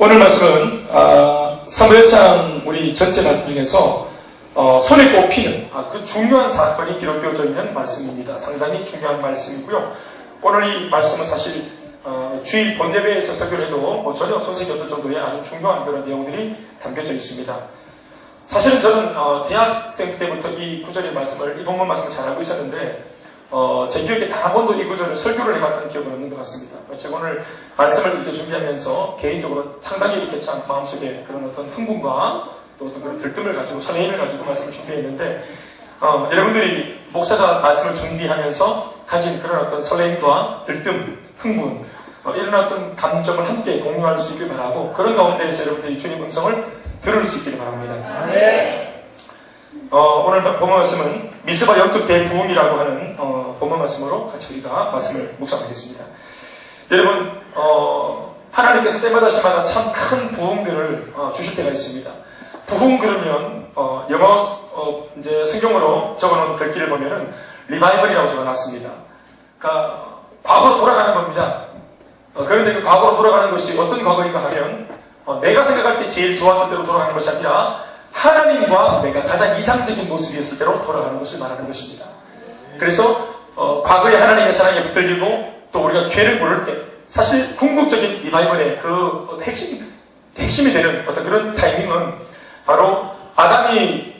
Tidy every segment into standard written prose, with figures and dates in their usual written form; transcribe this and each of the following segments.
오늘 말씀은 사무엘상 우리 전체 말씀 중에서 손에 꼽히는 그 중요한 사건이 기록되어져 있는 말씀입니다. 상당히 중요한 말씀이고요. 오늘 이 말씀은 사실 주일 본예배에서 설교를 해도 전혀 손색이 없을 정도의 아주 중요한 그런 내용들이 담겨져 있습니다. 사실은 저는 대학생 때부터 이 구절의 말씀을, 이 본문 말씀을 잘 알고 있었는데 제 기억에 단 한 번도 이 구절을 설교를 해봤던 기억은 없는 것 같습니다. 제가 오늘 말씀을 이렇게 준비하면서 개인적으로 상당히 이렇게 참 마음속에 그런 어떤 흥분과 또 어떤 그런 들뜸을 가지고 설레임을 가지고 말씀을 준비했는데 여러분들이 목사가 말씀을 준비하면서 가진 그런 어떤 설레임과 들뜸, 흥분 이런 어떤 감정을 함께 공유할 수 있길 바라고 그런 가운데에서 여러분들이 주님 음성을 들을 수 있기를 바랍니다. 네. 오늘 본문 말씀은 미스바 영적 대부흥이라고 하는 본문 말씀으로 같이 우리가 말씀을 묵상하겠습니다. 여러분 하나님께서 때마다 시마다 참 큰 부흥들을 주실 때가 있습니다. 부흥 그러면 영어 이제 성경으로 적어놓은 글귀를 보면은 리바이벌이라고 적어놨습니다. 그러니까 과거로 돌아가는 겁니다. 그런데 그 과거로 돌아가는 것이 어떤 과거인가 하면 내가 생각할 때 제일 좋았던 때로 돌아가는 것이 아니라 하나님과 내가 가장 이상적인 모습이었을 때로 돌아가는 것을 말하는 것입니다. 그래서 과거에 하나님의 사랑에 붙들리고 또 우리가 죄를 모를 때 사실 궁극적인 리바이벌의 그 핵심이 되는 어떤 그런 타이밍은 바로 아담이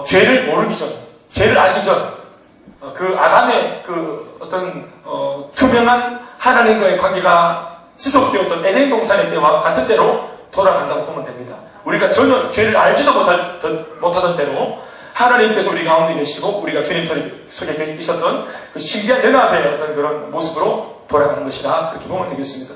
죄를 모르기 전, 죄를 알기 전 그 아담의 그 어떤 투명한 하나님과의 관계가 지속되었던 에덴 동산의 때와 같은 때로 돌아간다고 보면 됩니다. 우리가 전혀 죄를 알지도 못하던 때로 하나님께서 우리 가운데 계시고 우리가 주님 속에 있었던 그 신비한 연합의 어떤 그런 모습으로 돌아가는 것이다. 그렇게 보면 되겠습니다.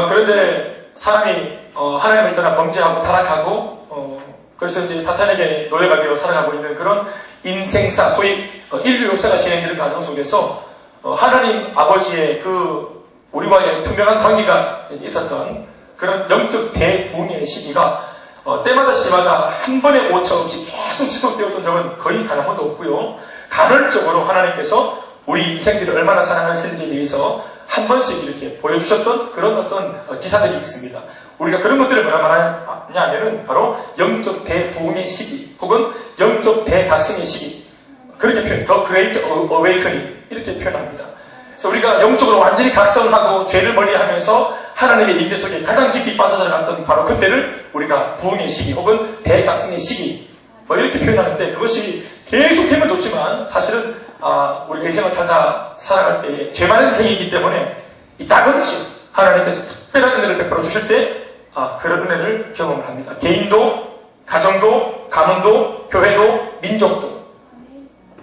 그런데 사람이 하나님을 떠나 범죄하고 타락하고 그래서 이제 사탄에게 노예가 살아가고 있는 그런 인생사, 소위 인류 역사가 진행되는 과정 속에서 하나님 아버지의 그 우리와의 투명한 관계가 있었던 그런 영적 대부흥의 시기가 때마다 시마다 한 번의 오차 없이 계속 지속되었던 적은 거의 단 한 번도 없고요. 간헐적으로 하나님께서 우리 인생들을 얼마나 사랑하시는지에 대해서 한 번씩 이렇게 보여주셨던 그런 어떤 기사들이 있습니다. 우리가 그런 것들을 뭐라 말하냐면은 바로 영적 대부흥의 시기 혹은 영적 대각성의 시기 그렇게 표현, The Great Awakening 이렇게 표현합니다. 그래서 우리가 영적으로 완전히 각성하고 죄를 멀리하면서 하나님의 임재 속에 가장 깊이 빠져들어갔던 바로 그때를 우리가 부흥의 시기 혹은 대각성의 시기 이렇게 표현하는데 그것이 계속되면 좋지만 사실은 우리 인생을 살아갈 때에 죄 많은 인생이기 때문에 이따금씩 하나님께서 특별한 은혜를 베풀어 주실 때 그런 은혜를 경험을 합니다. 개인도, 가정도, 가문도, 교회도, 민족도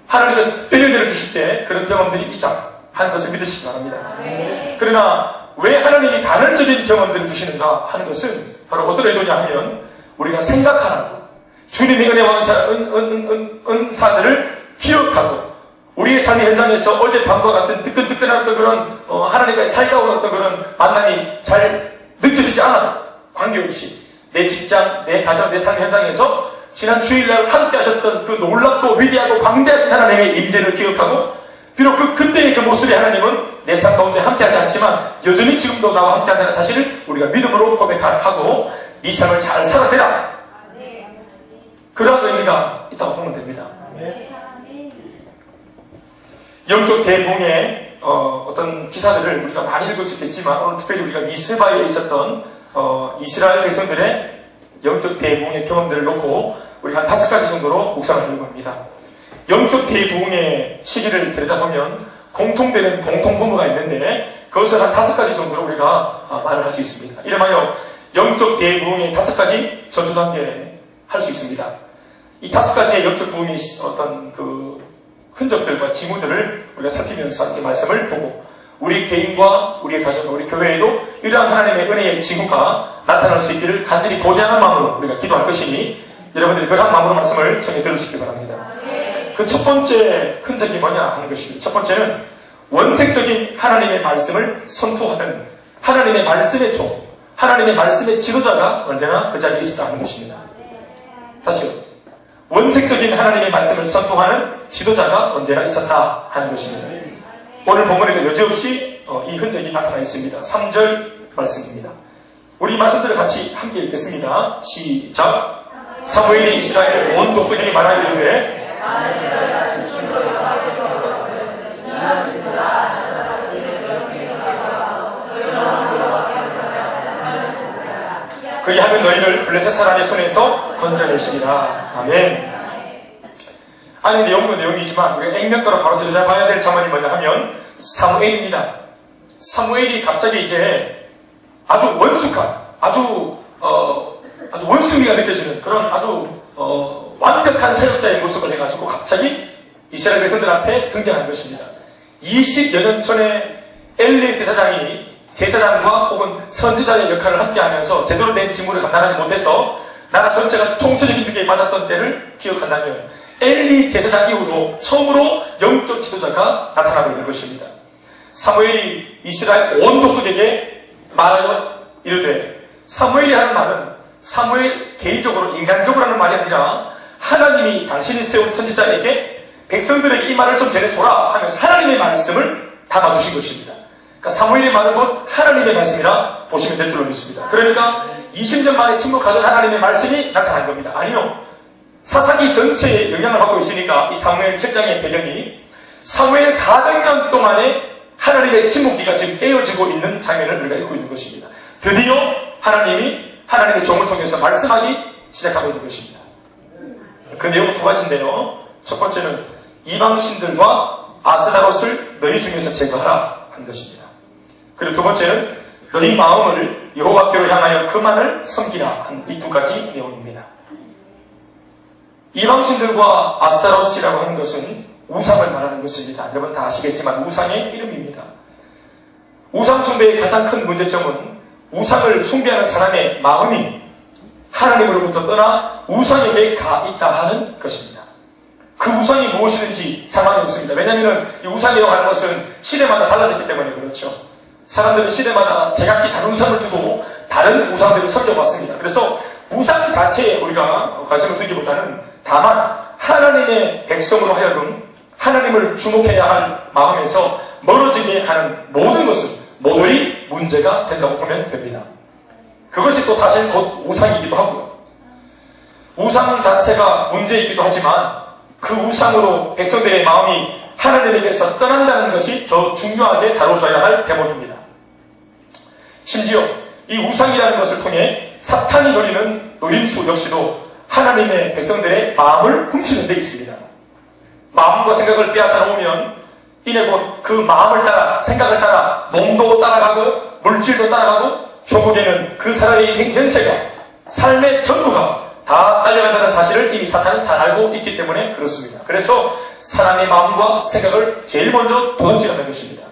하나님께서 특별한 은혜를 주실 때 그런 경험들이 있다 하는 것을 믿으시기 바랍니다. 그러나 왜 하나님이 간헐적인 경험들을 주시는가 하는 것은 바로 어떤 의도냐 하면 우리가 생각하라고 주님의 은혜와 은사들을 기억하고 우리의 삶의 현장에서 어젯밤과 같은 뜨끈뜨끈한 어떤 그런 하나님과의 살가운 어떤 그런 만남이 잘 느껴지지 않아도 관계없이 내 직장, 내 가정, 내 삶의 현장에서 지난 주일날 함께 하셨던 그 놀랍고 위대하고 광대하신 하나님의 임재를 기억하고 비록 그때의 그 모습의 하나님은 내 삶 가운데 함께하지 않지만 여전히 지금도 나와 함께한다는 사실을 우리가 믿음으로 고백하고 이 삶을 잘 살아내라. 그런 의미가 있다고 보면 됩니다. 영적 대부흥의 어떤 기사들을 우리가 많이 읽을 수 있겠지만 오늘 특별히 우리가 미스바에 있었던 이스라엘 백성들의 영적 대부흥의 경험들을 놓고 우리 한 5가지 정도로 묵상을 하려고 합니다. 영적 대부흥의 시기를 들여다보면 공통되는 공통분모가 있는데 그것을 한 5가지 정도로 우리가 말을 할 수 있습니다. 이름하여 영적 대부흥의 5가지 전초단계 할 수 있습니다. 이 5가지의 영적 부흥의 어떤 그 흔적들과 징후들을 우리가 살피면서 이렇게 말씀을 보고 우리 개인과 우리의 가정과 우리 교회에도 이러한 하나님의 은혜의 징후가 나타날 수 있기를 간절히 고대하는 마음으로 우리가 기도할 것이니 여러분들이 그러한 마음으로 말씀을 전해 들으시기 바랍니다. 그 첫 번째 흔적이 뭐냐 하는 것입니다. 첫 번째는 원색적인 하나님의 말씀을 선포하는 하나님의 말씀의 종, 하나님의 말씀의 지도자가 언제나 그 자리에 있었다 하는 것입니다. 다시요. 원색적인 하나님의 말씀을 선포하는 지도자가 언제나 있었다 하는 것입니다. 오늘 본문에도 여지없이 이 흔적이 나타나 있습니다. 3절 말씀입니다. 우리 말씀들을 같이 함께 읽겠습니다. 시작. 사무엘이 이스라엘 온 족속에게 말하기를 그리하면 너희를 블레셋 사람의 손에서 건져내시리라. 아멘. 안에 내용도 내용이지만 우리가 액면가로 바로 들여다봐야 될 장면이 뭐냐 하면 사무엘입니다. 사무엘이 갑자기 이제 아주 원숙한, 아주 원숭이가 느껴지는 그런 아주 완벽한 사역자의 모습을 해가지고 갑자기 이스라엘 백성들 앞에 등장한 것입니다. 20여 년 전에 엘리 제사장이 제사장과 혹은 선지자의 역할을 함께하면서 제대로 된 직무를 감당하지 못해서 나라 전체가 총체적인 위기에 맞았던 때를 기억한다면 엘리 제사장 이후로 처음으로 영적 지도자가 나타나고 있는 것입니다. 사무엘이 이스라엘 온 족속에게 말하여 이르되, 사무엘이 하는 말은 사무엘 개인적으로 인간적으로 하는 말이 아니라 하나님이 당신이 세운 선지자에게 백성들에게 이 말을 좀 전해줘라 하면서 하나님의 말씀을 담아주신 것입니다. 그러니까 사무엘의 말은 곧 하나님의 말씀이라 보시면 될 줄로 믿습니다. 그러니까 20년 만에 침묵하던 하나님의 말씀이 나타난 겁니다. 아니요. 사사기 전체에 영향을 받고 있으니까 이 사무엘 7장의 배경이 사무엘 400년 동안의 하나님의 침묵기가 지금 깨어지고 있는 장면을 우리가 읽고 있는 것입니다. 드디어 하나님이 하나님의 종을 통해서 말씀하기 시작하고 있는 것입니다. 그 내용은 두 가지인데요. 첫 번째는 이방신들과 아스다롯을 너희 중에서 제거하라 한 것입니다. 그리고 두 번째는 너희 마음을 여호와께로 향하여 그만을 섬기라 한 이 두 가지 내용입니다. 이방신들과 아스타롯이라고 하는 것은 우상을 말하는 것입니다. 여러분 다 아시겠지만 우상의 이름입니다. 우상 숭배의 가장 큰 문제점은 우상을 숭배하는 사람의 마음이 하나님으로부터 떠나 우상에게 가 있다 하는 것입니다. 그 우상이 무엇이든지 상관이 없습니다. 왜냐하면 이 우상이라고 하는 것은 시대마다 달라졌기 때문에 그렇죠. 사람들은 시대마다 제각기 다른 우상을 두고 다른 우상들을 섬겨왔습니다. 그래서 우상 자체에 우리가 관심을 두기보다는 다만 하나님의 백성으로 하여금 하나님을 주목해야 할 마음에서 멀어지게 하는 모든 것은 모조리 문제가 된다고 보면 됩니다. 그것이 또 사실 곧 우상이기도 하고요. 우상 자체가 문제이기도 하지만 그 우상으로 백성들의 마음이 하나님에게서 떠난다는 것이 더 중요하게 다뤄져야 할 대목입니다. 심지어 이 우상이라는 것을 통해 사탄이 노리는 노림수 역시도 하나님의 백성들의 마음을 훔치는 데 있습니다. 마음과 생각을 빼앗아 놓으면 이내 곧 그 마음을 따라 생각을 따라 몸도 따라가고 물질도 따라가고 결국에는 그 사람의 인생 전체가 삶의 전부가 다 딸려간다는 사실을 이미 사탄은 잘 알고 있기 때문에 그렇습니다. 그래서 사람의 마음과 생각을 제일 먼저 도둑질하는 것입니다.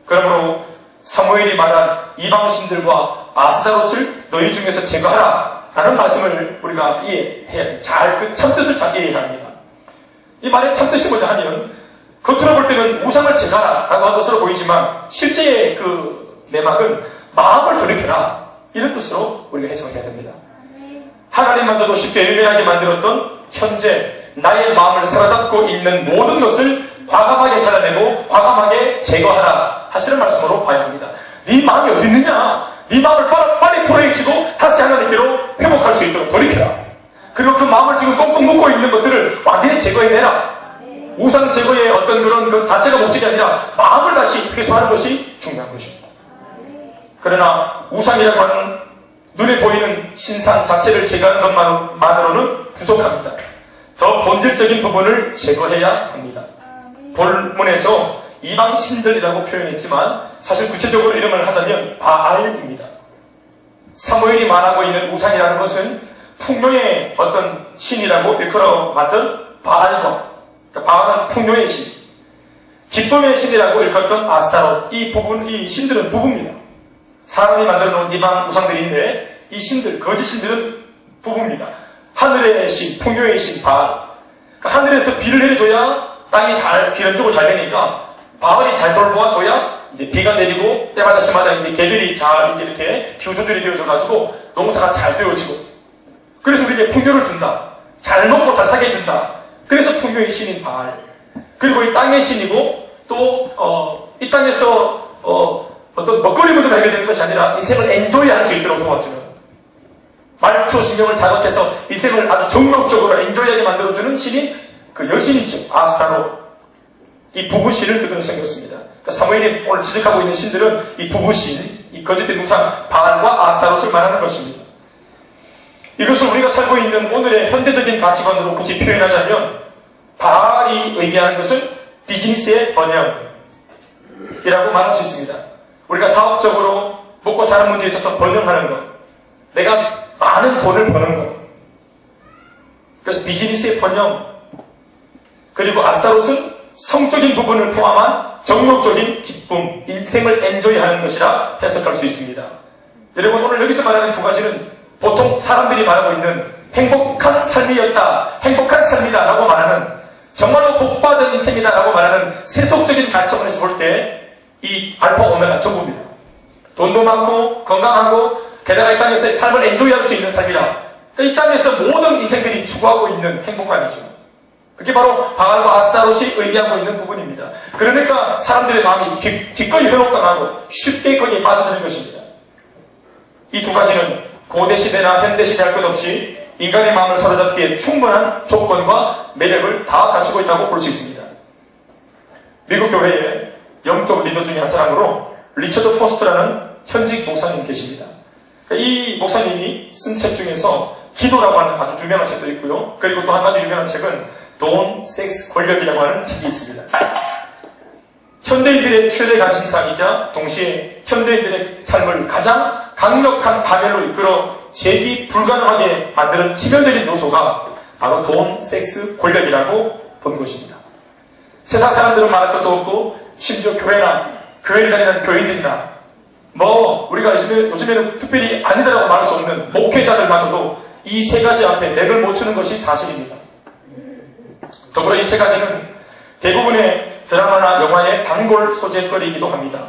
그러므로 사무엘이 말한 이방신들과 아스다롯을 너희 중에서 제거하라 라는 말씀을 우리가 이해해야 됩니다. 잘 그 참뜻을 잘 이해해야 합니다. 이 말의 참뜻이 뭐냐 하면 겉으로 볼 때는 우상을 제거하라 라고 한 것으로 보이지만 실제의 그 내막은 마음을 돌이켜라 이런 뜻으로 우리가 해석을 해야 됩니다. 하나님마저도 쉽게 일면하게 만들었던 현재 나의 마음을 사로잡고 있는 모든 것을 과감하게 잘라내고 과감하게 제거하라 하시는 말씀으로 봐야 합니다. 네 마음이 어디 있느냐? 네 마음을 빨리 풀어헤치고 다시 하나님께로 회복할 수 있도록 돌이켜라. 그리고 그 마음을 지금 꽁꽁 묶고 있는 것들을 완전히 제거해내라. 우상 제거의 어떤 그런 그 자체가 목적이 아니라 마음을 다시 회수하는 것이 중요한 것입니다. 그러나 우상이라고 하는 눈에 보이는 신상 자체를 제거하는 것만으로는 부족합니다. 더 본질적인 부분을 제거해야 합니다. 본문에서 이방 신들이라고 표현했지만 사실 구체적으로 이름을 하자면 바알입니다. 사무엘이 말하고 있는 우상이라는 것은 풍요의 어떤 신이라고 일컬어 봤던 바알과 그러니까 바알은 풍요의 신, 기쁨의 신이라고 일컬었던 아스타롯, 이 신들은 부부입니다. 사람이 만들어 놓은 이방 우상들인데 이 신들, 거짓 신들은 부부입니다. 하늘의 신, 풍요의 신 바알. 그러니까 하늘에서 비를 내려줘야 땅이 기름적으로 잘 되니까 바알이 잘 돌보아줘야 이제 비가 내리고 때마다 시마다 이제 개들이 잘 이렇게 기후 조절이 되어져가지고 농사가 잘 되어지고 그래서 우리에게 풍요를 준다. 잘 먹고 잘 사게 해준다. 그래서 풍요의 신인 바알. 그리고 이 땅의 신이고 또 이 땅에서 어떤 먹거리 문제를 해결되는 것이 아니라 인생을 엔조이할 수 있도록 도와주는, 말초 신경을 자극해서 인생을 아주 정욕적으로 엔조이하게 만들어주는 신이 그 여신이죠. 아스타로. 이 부부신을 그대로 생겼습니다. 그러니까 사무엘이 오늘 지적하고 있는 신들은 이 부부신, 이 거짓된 우상 바알과 아스타롯을 말하는 것입니다. 이것을 우리가 살고 있는 오늘의 현대적인 가치관으로 굳이 표현하자면 바알이 의미하는 것은 비즈니스의 번영이라고 말할 수 있습니다. 우리가 사업적으로 먹고 사는 문제에 있어서 번영하는 것, 내가 많은 돈을 버는 것, 그래서 비즈니스의 번영. 그리고 아스타롯은 성적인 부분을 포함한 정욕적인 기쁨, 인생을 엔조이하는 것이라 해석할 수 있습니다. 여러분, 오늘 여기서 말하는 두 가지는 보통 사람들이 말하고 있는 행복한 삶이었다, 행복한 삶이다 라고 말하는, 정말로 복받은 인생이다 라고 말하는 세속적인 가치관에서 볼 때 이 알파 오메가 전부입니다. 돈도 많고 건강하고 게다가 이 땅에서의 삶을 엔조이할 수 있는 삶이라, 이 땅에서 모든 인생들이 추구하고 있는 행복감이죠. 그게 바로 바알과 아스타롯이 의미하고 있는 부분입니다. 그러니까 사람들의 마음이 기꺼이 현혹당하고 쉽게 거기에 빠져드는 것입니다. 이 두 가지는 고대 시대나 현대 시대 할 것 없이 인간의 마음을 사로잡기에 충분한 조건과 매력을 다 갖추고 있다고 볼 수 있습니다. 미국 교회에 영적 리더 중에 한 사람으로 리처드 포스트라는 현직 목사님 계십니다. 이 목사님이 쓴 책 중에서 기도라고 하는 아주 유명한 책도 있고요. 그리고 또 한 가지 유명한 책은 돈, 섹스, 권력이라고 하는 책이 있습니다. 현대인들의 최대 관심사이자 동시에 현대인들의 삶을 가장 강력한 파멸로 이끌어 재기 불가능하게 만드는 치명적인 요소가 바로 돈, 섹스, 권력이라고 본 것입니다. 세상 사람들은 말할 것도 없고 심지어 교회나 교회를 다니는 교인들이나 우리가 요즘에는 특별히 아니다라고 말할 수 없는 목회자들마저도 이 세 가지 앞에 맥을 못 추는 것이 사실입니다. 더불어 이 세 가지는 대부분의 드라마나 영화의 단골 소재거리이기도 합니다.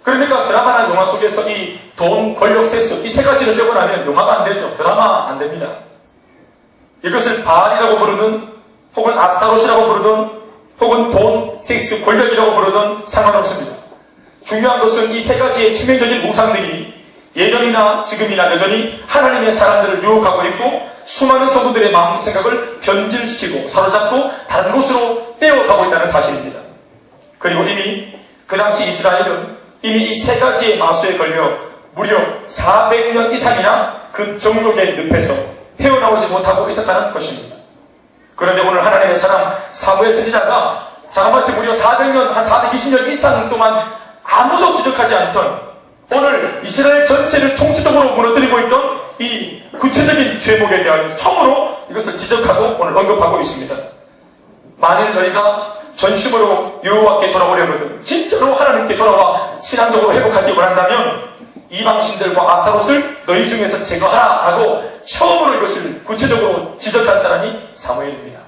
그러니까 드라마나 영화 속에서 이 돈, 권력, 섹스 이 세 가지를 빼고 나면 영화가 안 되죠. 드라마 안 됩니다. 이것을 바알이라고 부르든 혹은 아스타롯이라고 부르든 혹은 돈, 섹스, 권력이라고 부르든 상관없습니다. 중요한 것은 이 세 가지의 치명적인 우상들이 예전이나 지금이나 여전히 하나님의 사람들을 유혹하고 있고 수많은 성도들의 마음 생각을 변질시키고 사로잡고 다른 곳으로 빼어가고 있다는 사실입니다. 그리고 이미 그 당시 이스라엘은 이미 이 세 가지의 마수에 걸려 무려 400년 이상이나 그 정욕의 늪에서 헤어나오지 못하고 있었다는 것입니다. 그런데 오늘 하나님의 사람 사무엘 선지자가 자그마치 무려 400년, 한 420년 이상 동안 아무도 지적하지 않던 오늘 이스라엘 전체를 총체적으로 무너뜨리고 있던 이 구체적인 죄목에 대한 처음으로 이것을 지적하고 오늘 언급하고 있습니다. 만일 너희가 전심으로 여호와께 돌아오려거든 진짜로 하나님께 돌아와 신앙적으로 회복하기 원한다면 이방신들과 아스타롯을 너희 중에서 제거하라 하고 처음으로 이것을 구체적으로 지적한 사람이 사무엘입니다.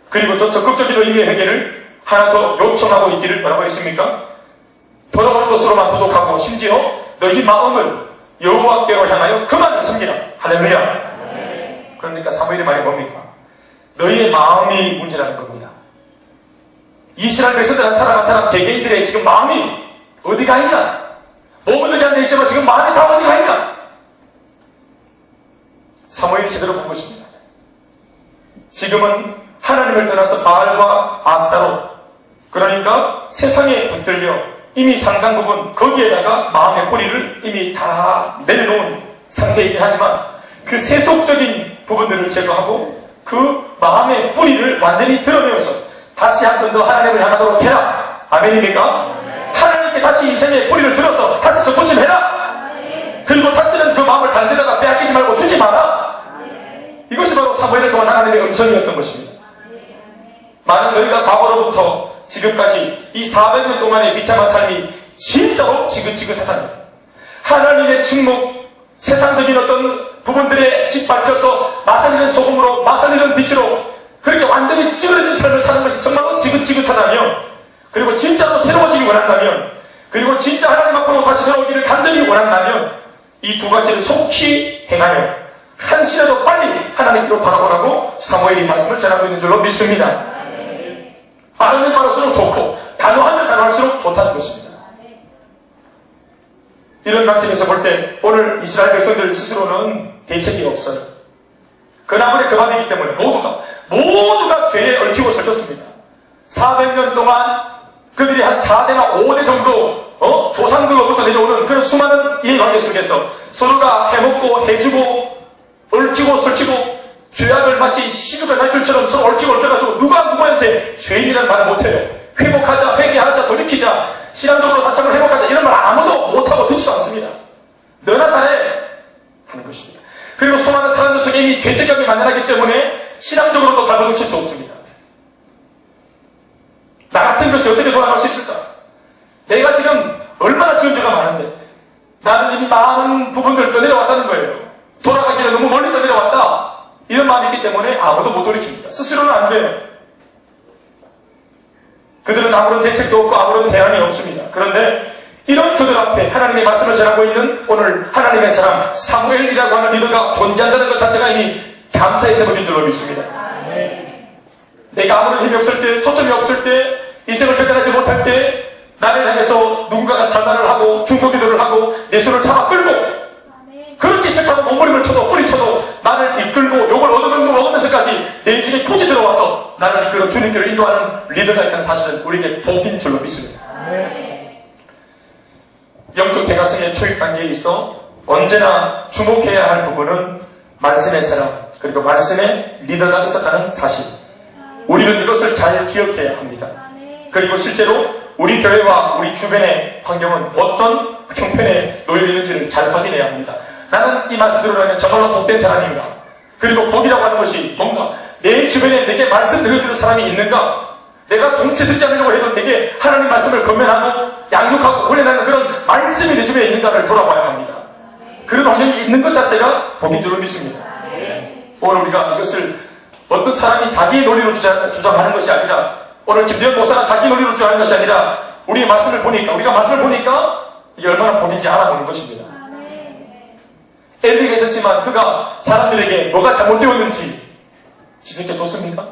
그리고 더 적극적인 의미의 회개를 하나 더 요청하고 있기를 뭐라고 했습니까? 돌아오는 것으로만 부족하고 심지어 너희 마음을 여호와께로 향하여 그만 섬기라. 할렐루야. 그러니까 사무엘의 말이 뭡니까? 너희의 마음이 문제라는 겁니다. 이스라엘 백성들 한 사람 한 사람 개개인들의 지금 마음이 어디가 있나? 몸은 여기 앉아 있지만 지금 마음이 다 어디가 있나? 사무엘이 제대로 본 것입니다. 지금은 하나님을 떠나서 바알과 아스타롯, 그러니까 세상에 붙들려 이미 상당 부분 거기에다가 마음의 뿌리를 이미 다 내려놓은 상태이긴 하지만 그 세속적인 부분들을 제거하고 그 마음의 뿌리를 완전히 드러내어서 다시 한 번 더 하나님을 향하도록 해라. 아멘입니까? 하나님께 다시 인생의 뿌리를 들어서 다시 접붙임해라. 그리고 다시는 그 마음을 다른 데다가 빼앗기지 말고 주지 마라. 이것이 바로 사무엘을 통한 하나님의 음성이었던 것입니다. 많은 너희가 과거로부터 지금까지 이 400년 동안의 비참한 삶이 진짜로 지긋지긋하다는 하나님의 침묵, 세상적인 어떤 부분들에 짓밟혀서 마살리는 소금으로 마살리는 빛으로 그렇게 완전히 찌그러진 삶을 사는 것이 정말로 지긋지긋하다면, 그리고 진짜로 새로워지기 원한다면, 그리고 진짜 하나님 앞으로 다시 돌아오기를 간절히 원한다면 이 두 가지를 속히 행하여 한시라도 빨리 하나님께로 돌아오라고 사무엘이 말씀을 전하고 있는 줄로 믿습니다. 빠르면 빠를수록 좋고 단호하면 단호할수록 좋다는 것입니다. 이런 관점에서 볼 때 오늘 이스라엘 백성들 스스로는 대책이 없어요. 그 나물의 그 밥이기 때문에 모두가 죄에 얽히고 설켰습니다. 400년 동안 그들이 한 4대나 5대 정도 조상들로부터 내려오는 그런 수많은 이해관계 속에서 서로가 해먹고 해주고 얽히고 설키고 죄악을 마치 시집을 갈줄처럼 서로 얽히고 얽혀가지고 누가 누구한테 죄인이라는 말을 못해요. 회복하자, 회개하자, 돌이키자, 신앙적으로 다시 한번 회복하자 이런 말 아무도 못하고 듣지도 않습니다. 너나 잘해 하는 것입니다. 그리고 수많은 사람들 속에 이미 죄책감이 만연하기 때문에 신앙적으로도 발버둥 칠 수 없습니다. 나 같은 것이 어떻게 돌아갈 수 있을까? 내가 지금 얼마나 지은 죄가 많은데 나는 이미 많은 부분들 떠내려왔다는 거예요. 돌아가기는 너무 멀리 떠내려왔다. 이런 마음이 있기 때문에 아무도 못 돌이킵니다. 스스로는 안 돼요. 그들은 아무런 대책도 없고 아무런 대안이 없습니다. 그런데 이런 그들 앞에 하나님의 말씀을 전하고 있는 오늘 하나님의 사람 사무엘이라고 하는 리더가 존재한다는 것 자체가 이미 감사의 제목인 줄로 믿습니다. 내가 아무런 힘이 없을 때, 초점이 없을 때, 인생을 결단하지 못할 때 나를 향해서 누군가가 전화를 하고 중보기도를 하고 내 손을 잡아 끌고 그렇게 싫다고 몸부림을 쳐도 뿌리쳐도 나를 이끌고 욕을 얻으면서까지 내 인생에 굳이 들어와서 나를 이끌어 주님께로 인도하는 리더가 있다는 사실은 우리에게 복인 줄로 믿습니다. 영적 대가성의 초입 단계에 있어 언제나 주목해야 할 부분은 말씀의 사람 그리고 말씀의 리더가 있었다는 사실. 우리는 이것을 잘 기억해야 합니다. 그리고 실제로 우리 교회와 우리 주변의 환경은 어떤 형편에 놓여 있는지를 잘 확인해야 합니다. 나는 이 말씀 들으려면 정말로 복된 사람인가? 그리고 복이라고 하는 것이 뭔가? 내 주변에 내게 말씀 들려주는 사람이 있는가? 내가 정체 듣지 않으려고 해도 내게 하나님 말씀을 건면하고 양육하고 훈련하는 그런 말씀이 내 주변에 있는가를 돌아봐야 합니다. 그런 환경이 있는 것 자체가 복인 줄로 믿습니다. 오늘 우리가 이것을 어떤 사람이 자기의 논리로 주장하는 것이 아니라 오늘 김대현 목사가 자기 논리로 주장하는 것이 아니라 우리가 말씀을 보니까 이게 얼마나 복인지 알아보는 것입니다. 엘리가 있었지만 그가 사람들에게 뭐가 잘못되었는지 지적해 줬습니까?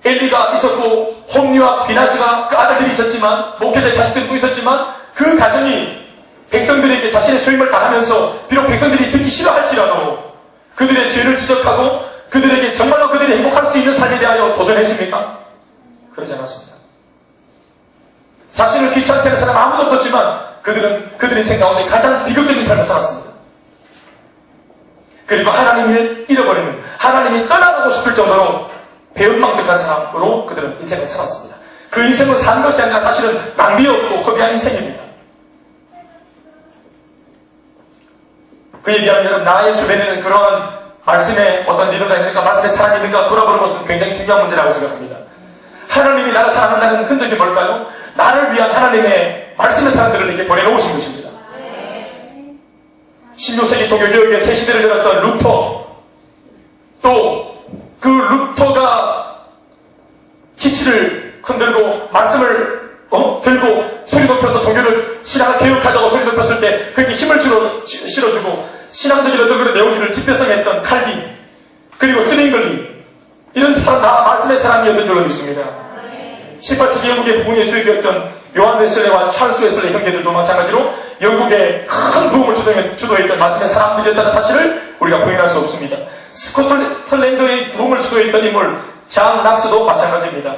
엘리가 있었고 홈리와 비나스가 그 아들들이 있었지만 목회자의 자식들도 있었지만 그 가정이 백성들에게 자신의 소임을 다하면서 비록 백성들이 듣기 싫어할지라도 그들의 죄를 지적하고 그들에게 정말로 그들이 행복할 수 있는 삶에 대하여 도전했습니까? 그러지 않았습니다. 자신을 귀찮게 하는 사람 아무도 없었지만 그들은 그들의 인생 가운데 가장 비극적인 삶을 살았습니다. 그리고 하나님을 잃어버리는 하나님이 떠나가고 싶을 정도로 배은망덕한 사람으로 그들은 인생을 살았습니다. 그 인생을 산 것이 아니라 사실은 낭비없고 허비한 인생입니다. 그에 비하면 나의 주변에는 그러한 말씀에 어떤 리더가 있는가 말씀에 사람이 있는가 돌아보는 것은 굉장히 중요한 문제라고 생각합니다. 하나님이 나를 사랑한다는 흔적이 뭘까요? 나를 위한 하나님의 말씀의 사람들을 이렇게 보내놓으신 것입니다. 16세기 종교개혁의 새 시대를 열었던 루터, 또 그 루터가 기치를 흔들고 말씀을 들고 소리 높여서 종교를 신앙을 개혁하자고 소리 높였을 때 그에게 힘을 실어주고 신앙적인 어떤 그런 내용들을 집대성했던 칼빈, 그리고 쯔링글리, 이런 사람 다 말씀의 사람이었던 줄로 믿습니다. 18세기 영국의 부흥의 주역이었던 요한 웨슬레와 찰스 웨슬레 형제들도 마찬가지로 영국의 큰 부흥을 주도했던 말씀의 사람들이었다는 사실을 우리가 부인할 수 없습니다. 스코틀랜드의 부흥을 주도했던 인물 장 낙스도 마찬가지입니다.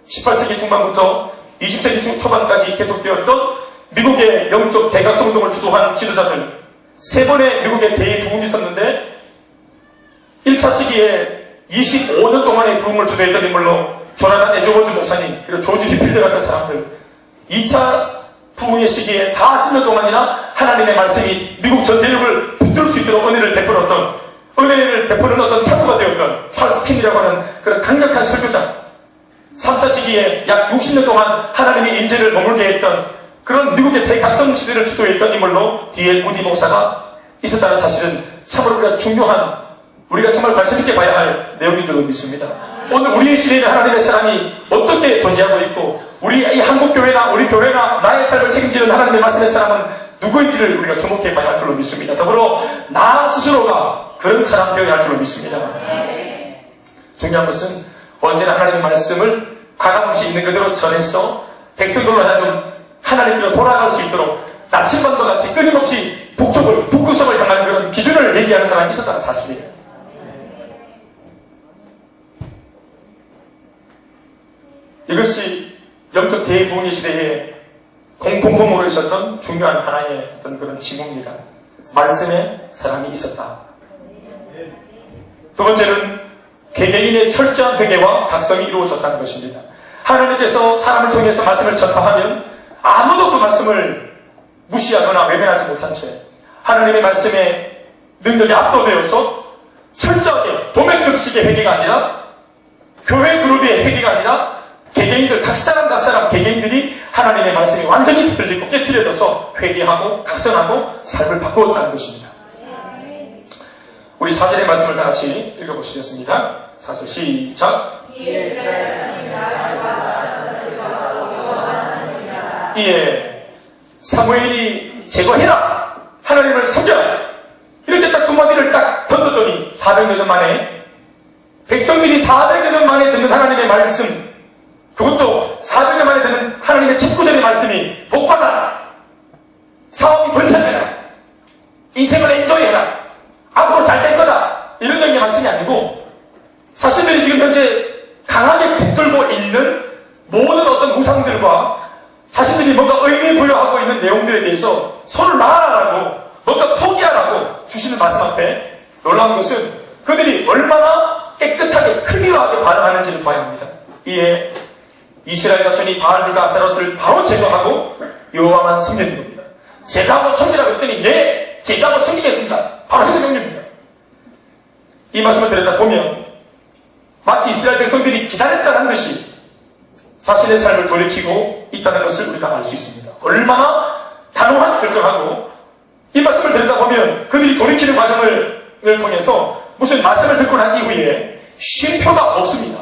18세기 중반부터 20세기 초반까지 계속되었던 미국의 영적 대각성 운동을 주도한 지도자들, 세 번의 미국의 대부흥이 있었는데 1차 시기에 25년 동안의 부흥을 주도했던 인물로 조나단 에드워즈 목사님, 그리고 조지 히필드 같은 사람들, 2차 부흥의 시기에 40년 동안이나 하나님의 말씀이 미국 전 대륙을 붙들 수 있도록 은혜를 베푸는 어떤 창구가 되었던 찰스 핀이라고 하는 그런 강력한 설교자, 3차 시기에 약 60년 동안 하나님의 임재를 머물게 했던 그런 미국의 대각성 시대를 주도했던 인물로 D.L. 무디 목사가 있었다는 사실은 참으로 우리가 중요한, 우리가 정말 관심 있게 봐야 할 내용인 줄로 믿습니다. 오늘 우리의 시대에는 하나님의 사람이 어떻게 존재하고 있고 우리 이 한국교회나 우리 교회나 나의 삶을 책임지는 하나님의 말씀의 사람은 누구인지를 우리가 주목해 봐야 할 줄로 믿습니다. 더불어 나 스스로가 그런 사람 되어야 할 줄로 믿습니다. 중요한 것은 언제나 하나님의 말씀을 가감없이 있는 그대로 전해서 백성들로 하여금 하나님께로 돌아갈 수 있도록 나침반과 같이 끊임없이 북구성을 향하는 그런 기준을 얘기하는 사람이 있었다는 사실이에요. 이것이 영적 대부흥의 시대에 공통점으로 있었던 중요한 하나의 어떤 그런 징후입니다. 말씀에 사랑이 있었다. 두 번째는 개개인의 철저한 회개와 각성이 이루어졌다는 것입니다. 하나님께서 사람을 통해서 말씀을 전파하면 아무도 그 말씀을 무시하거나 외면하지 못한 채 하나님의 말씀에 능력이 압도되어서 철저하게 도매급식의 회개가 아니라 교회 그룹의 회개가 아니라 개개인들 각 사람 개개인들이 하나님의 말씀이 완전히 들리고 깨트려져서 회개하고 각성하고 삶을 바꾸었다는 것입니다. 우리 4절의 말씀을 다 같이 읽어보시겠습니다. 4절 시작. 이에 사무엘이 제거해라, 하나님을 섬겨라, 이렇게 딱 두 마디를 딱 던졌더니 400여 년 만에 백성들이 400여 년 만에 듣는 하나님의 말씀, 그것도 400년 만에 듣는 하나님의 첫 구절의 말씀이 복받아라, 사업이 번창해라, 인생을 엔조이해라, 앞으로 잘 될 거다, 이런 영의 말씀이 아니고 자신들이 지금 현재 강하게 붙들고 있는 모든 어떤 우상들과 자신들이 뭔가 의미 부여하고 있는 내용들에 대해서 손을 놔라라고, 뭔가 포기하라고 주시는 말씀 앞에 놀라운 것은 그들이 얼마나 깨끗하게 클리어하게 반응하는지를 봐야 합니다. 이에 이스라엘 자손이 바알과 아스타롯을 바로 제거하고 여호와만 섬기는 겁니다. 제가 한번 섬기라고 했더니 예, 제가 한번 섬기겠습니다. 바로 그 경륜입니다. 이 말씀을 들었다 보면 마치 이스라엘 백성들이 기다렸다는 듯이 자신의 삶을 돌이키고 있다는 것을 우리가 알 수 있습니다. 얼마나 단호한 결정하고, 이 말씀을 들었다 보면 그들이 돌이키는 과정을 통해서 무슨 말씀을 듣고 난 이후에 쉼표가 없습니다.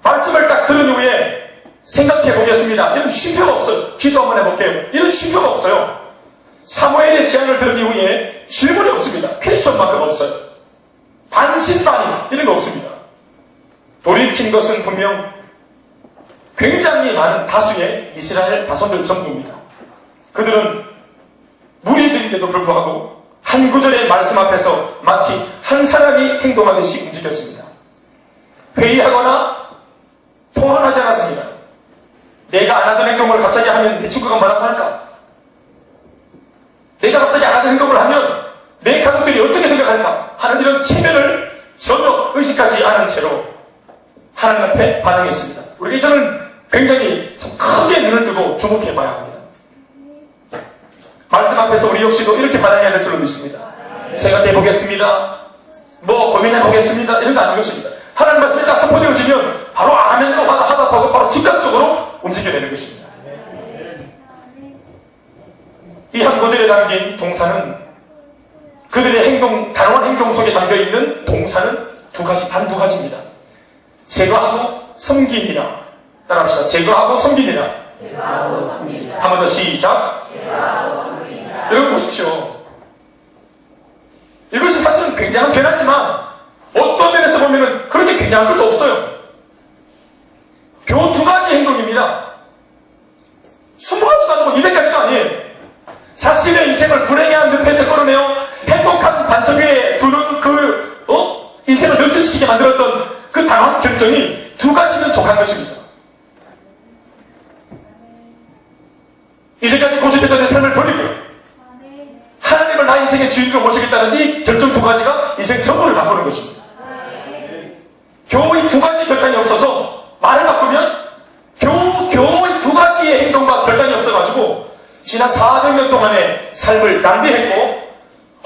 말씀을 딱 들은 이후에 생각해 보겠습니다. 이런 쉼표가 없어요. 기도 한번 해볼게요. 이런 쉼표가 없어요. 사무엘의 제안을 들은 이후에 질문이 없습니다. 퀘스천만큼 없어요. 반신반의 이런 거 없습니다. 돌이킨 것은 분명 굉장히 많은 다수의 이스라엘 자손들 전부입니다. 그들은 무리들인데도 불구하고 한 구절의 말씀 앞에서 마치 한 사람이 행동하듯이 움직였습니다. 회의하거나 토론하지 않았습니다. 내가 안 하던 행동을 갑자기 하면 내 친구가 뭐라고 할까? 내가 갑자기 안 하던 행동을 하면 내 가족들이 어떻게 생각할까? 하는 이런 체면을 전혀 의식하지 않은 채로 하나님 앞에 반응했습니다. 우리 저는 굉장히 좀 크게 눈을 뜨고 주목해 봐야 합니다. 말씀 앞에서 우리 역시도 이렇게 반응해야 될 줄로 믿습니다. 생각해 보겠습니다. 뭐 고민해 보겠습니다. 이런 거 아닌 것입니다. 하나님 말씀이 딱 선포되어지면 바로 아멘으로 화답하고 바로 즉각적으로 움직여내는 것입니다. 이 한 구절에 담긴 동사는 그들의 단호한 행동 속에 담겨있는 동사는 단 두 가지입니다. 제거하고 섬기니라. 따라합시다. 제거하고 섬기니라. 한 번 더 시작. 여러분 보십시오. 이것이 사실은 굉장한 변화지만 어떤 면에서 보면 그렇게 굉장한 것도 없어요. 겨우 두 가지 행동입니다. 20가지도 아니고 200가지도 아니에요. 자신의 인생을 불행해 한 늪에서 끌어내어 행복한 반석 위에 두는 인생을 널찍시키게 만들었던 그 단호한 결정이 두 가지는 족한 것입니다. 이제까지 고집했던 내 삶을 버리고요, 하나님을 나의 인생의 주인으로 모시겠다는 이 결정 두 가지가 인생 전부를 바꾸는 것입니다. 겨우 이 두 가지 결단이 없어서 말을 바꾸면 겨우 이 두 가지의 행동과 결단이 없어가지고 지난 400년 동안의 삶을 낭비했고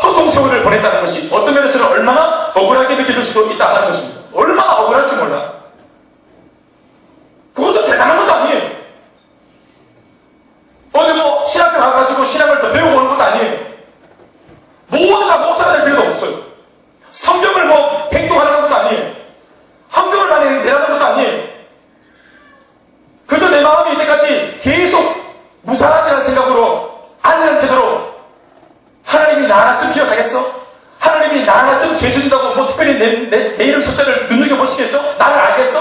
헛송 세월을 보냈다는 것이 어떤 면에서는 얼마나 억울하게 느껴질 수도 있다 하는 것입니다. 얼마나 억울할지 몰라. 그것도 대단한 것도 아니에요. 어디 뭐 신학교 가가지고 신학을 더 배우고 오는 것도 아니에요. 모두가 목사가 될 필요도 없어요. 성경을 뭐 행동하는 것도 아니에요. 헌금을 내라는 것도 아니에요. 그저 내 마음이 이때까지 계속 무사하다는 생각으로 아니라는 태도로 하나님이 나 하나쯤 기억하겠어? 하나님이 나 하나쯤 죄 준다고 뭐 특별히 내 이름 숫자를 눈여겨보시겠어? 나를 알겠어?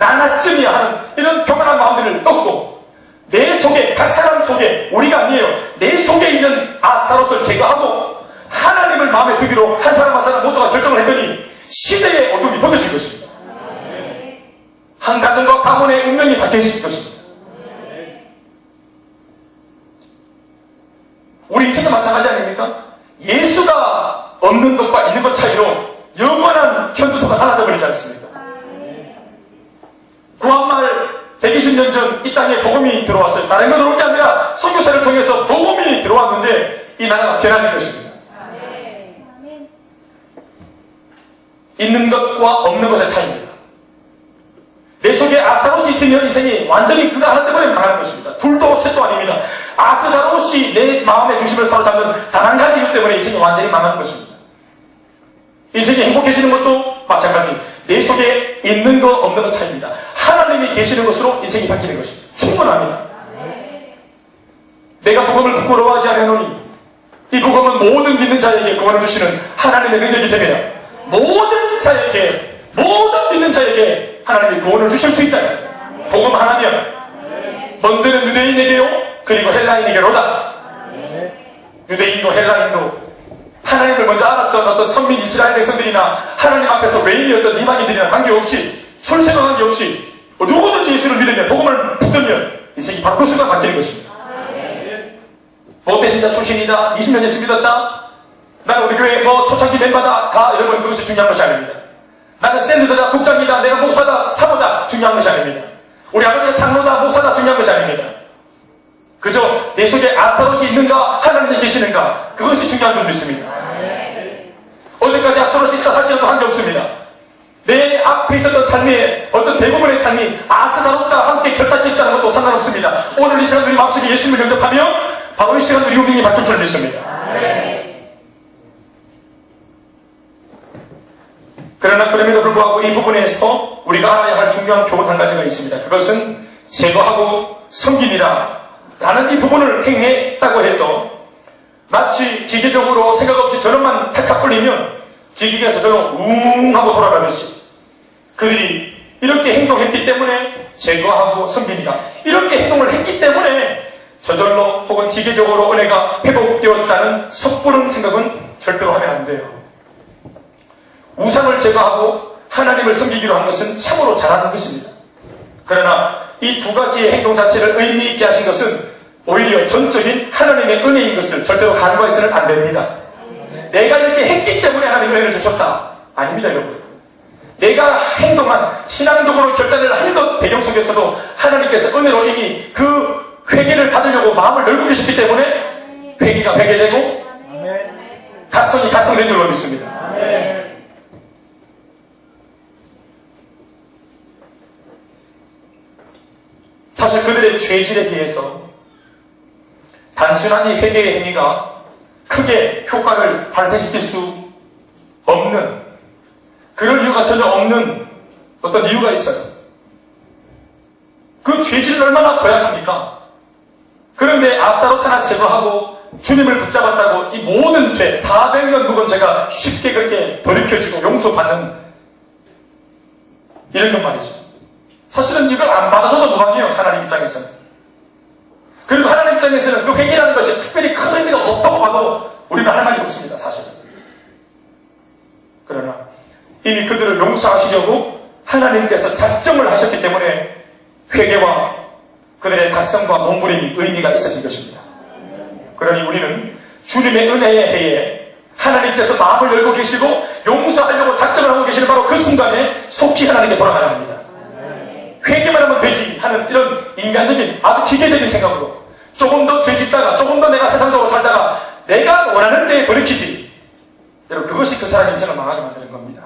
나나쯤이야 하는 이런 교만한 마음들을 꺾고 내 속에, 각 사람 속에, 우리가 아니에요, 내 속에 있는 아스타롯을 제거하고 하나님을 마음에 두기로 한 사람 한 사람 모두가 결정을 했더니 시대의 어둠이 벗겨질 것입니다. 한 가정과 가문의 운명이 바뀌어질 것입니다. 우리 인생도 마찬가지 아닙니까? 예수가 없는 것과 있는 것 차이로 영원한 현주소가 달라져 버리지 않습니까? 구한말 120년 전 이 땅에 복음이 들어왔어요. 다른 거 들어온 게 아니라 선교사를 통해서 복음이 들어왔는데 이 나라가 변하는 것입니다. 있는 것과 없는 것의 차이입니다. 내 속에 아스타롯이 있으면 인생이 완전히 그가 하나 때문에 망하는 것입니다. 둘도 셋도 아닙니다. 아스타롯이 내 마음의 중심을 사로잡는 단 한 가지 이유 때문에 인생이 완전히 망하는 것입니다. 인생이 행복해지는 것도 마찬가지. 내 속에 있는 것 없는 것 차이입니다. 하나님이 계시는 것으로 인생이 바뀌는 것입니다. 충분합니다. 내가 복음을 부끄러워하지 않으노니 이 복음은 모든 믿는 자에게 구원을 주시는 하나님의 능력이 되며 모든 자에게, 모든 믿는 자에게 하나님이 구원을 주실 수 있다. 복음 하나면 먼저는 유대인에게요, 그리고 헬라인에게로다. 유대인도 헬라인도 하나님을 먼저 알았던 어떤 선민 이스라엘 백성들이나 하나님 앞에서 외인이었던 이방인들이나 관계없이, 출생과 관계없이 누구든지 예수를 믿으면, 복음을 붙들면 인생이 바꿀 수가 바뀌는 것입니다. 모태신자 출신이다, 20년 예수 믿었다, 나는 우리 교회 초창기 멤버다, 다 여러분 그것이 중요한 것이 아닙니다. 나는 샌드다, 국장이다, 내가 목사다, 사모다, 중요한 것이 아닙니다. 우리 아버지가 장로다, 목사다, 중요한 것이 아닙니다. 그저 내 속에 아스타롯이 있는가, 하나님이 계시는가, 그것이 중요한 줄 믿습니다. 어제까지 아스타롯이 있다 할지라도 관계없습니다. 내 앞에 있었던 삶의 어떤 대부분의 삶이 아스타롯과 함께 결탁했다는 것도 상관없습니다. 오늘 이 시간 우리 마음속에 예수님을 영접하면 바로 이 시간 우리 운명이 바뀔 줄 믿습니다. 그러나 그럼에도 불구하고 이 부분에서 우리가 알아야 할 중요한 교훈 한 가지가 있습니다. 그것은 제거하고 섬김이라 라는 이 부분을 행했다고 해서 마치 기계적으로 생각 없이 저런만 탁탁 올리면 기계가 저절로 웅 하고 돌아가듯이 그들이 이렇게 행동했기 때문에 제거하고 섬깁니다. 이렇게 행동을 했기 때문에 저절로 혹은 기계적으로 은혜가 회복되었다는 섣부른 생각은 절대로 하면 안 돼요. 우상을 제거하고 하나님을 섬기기로 한 것은 참으로 잘하는 것입니다. 그러나 이 두 가지의 행동 자체를 의미 있게 하신 것은 오히려 전적인 하나님의 은혜인 것을 절대로 간과해서는 안 됩니다. 내가 이렇게 했기 때문에 하나님의 은혜를 주셨다. 아닙니다, 여러분. 내가 행동한 신앙적으로 결단을 한 것 배경 속에서도 하나님께서 은혜로 이미 그 회개를 받으려고 마음을 열고 계셨기 때문에 회개가 회개되고 각성이 각성된 줄로 믿습니다. 사실 그들의 죄질에 비해서 단순한 이 회개의 행위가 크게 효과를 발생시킬 수 없는, 그럴 이유가 전혀 없는 어떤 이유가 있어요. 그 죄질은 얼마나 고약합니까? 그런데 아스타롯 하나 제거하고 주님을 붙잡았다고 이 모든 죄, 400년 묵은 죄가 쉽게 그렇게 돌이켜지고 용서받는 이런 것 말이죠. 사실은 이걸 안 받아줘도 무방해요, 하나님 입장에서는. 그리고 하나님 입장에서는 그 회개라는 것이 특별히 큰 의미가 없다고 봐도 우리는 할 말이 없습니다, 사실은. 그러나 이미 그들을 용서하시려고 하나님께서 작정을 하셨기 때문에 회개와 그들의 각성과 몸부림이 의미가 있어진 것입니다. 그러니 우리는 주님의 은혜의 해에 하나님께서 마음을 열고 계시고 용서하려고 작정을 하고 계시는 바로 그 순간에 속히 하나님께 돌아가야 합니다. 회개만 하면 되지 하는 이런 인간적인 아주 기계적인 생각으로 조금 더 죄짓다가 조금 더 내가 세상적으로 살다가 내가 원하는 데에 돌이키지, 여러분 그것이 그 사람의 인생을 망하게 만드는 겁니다.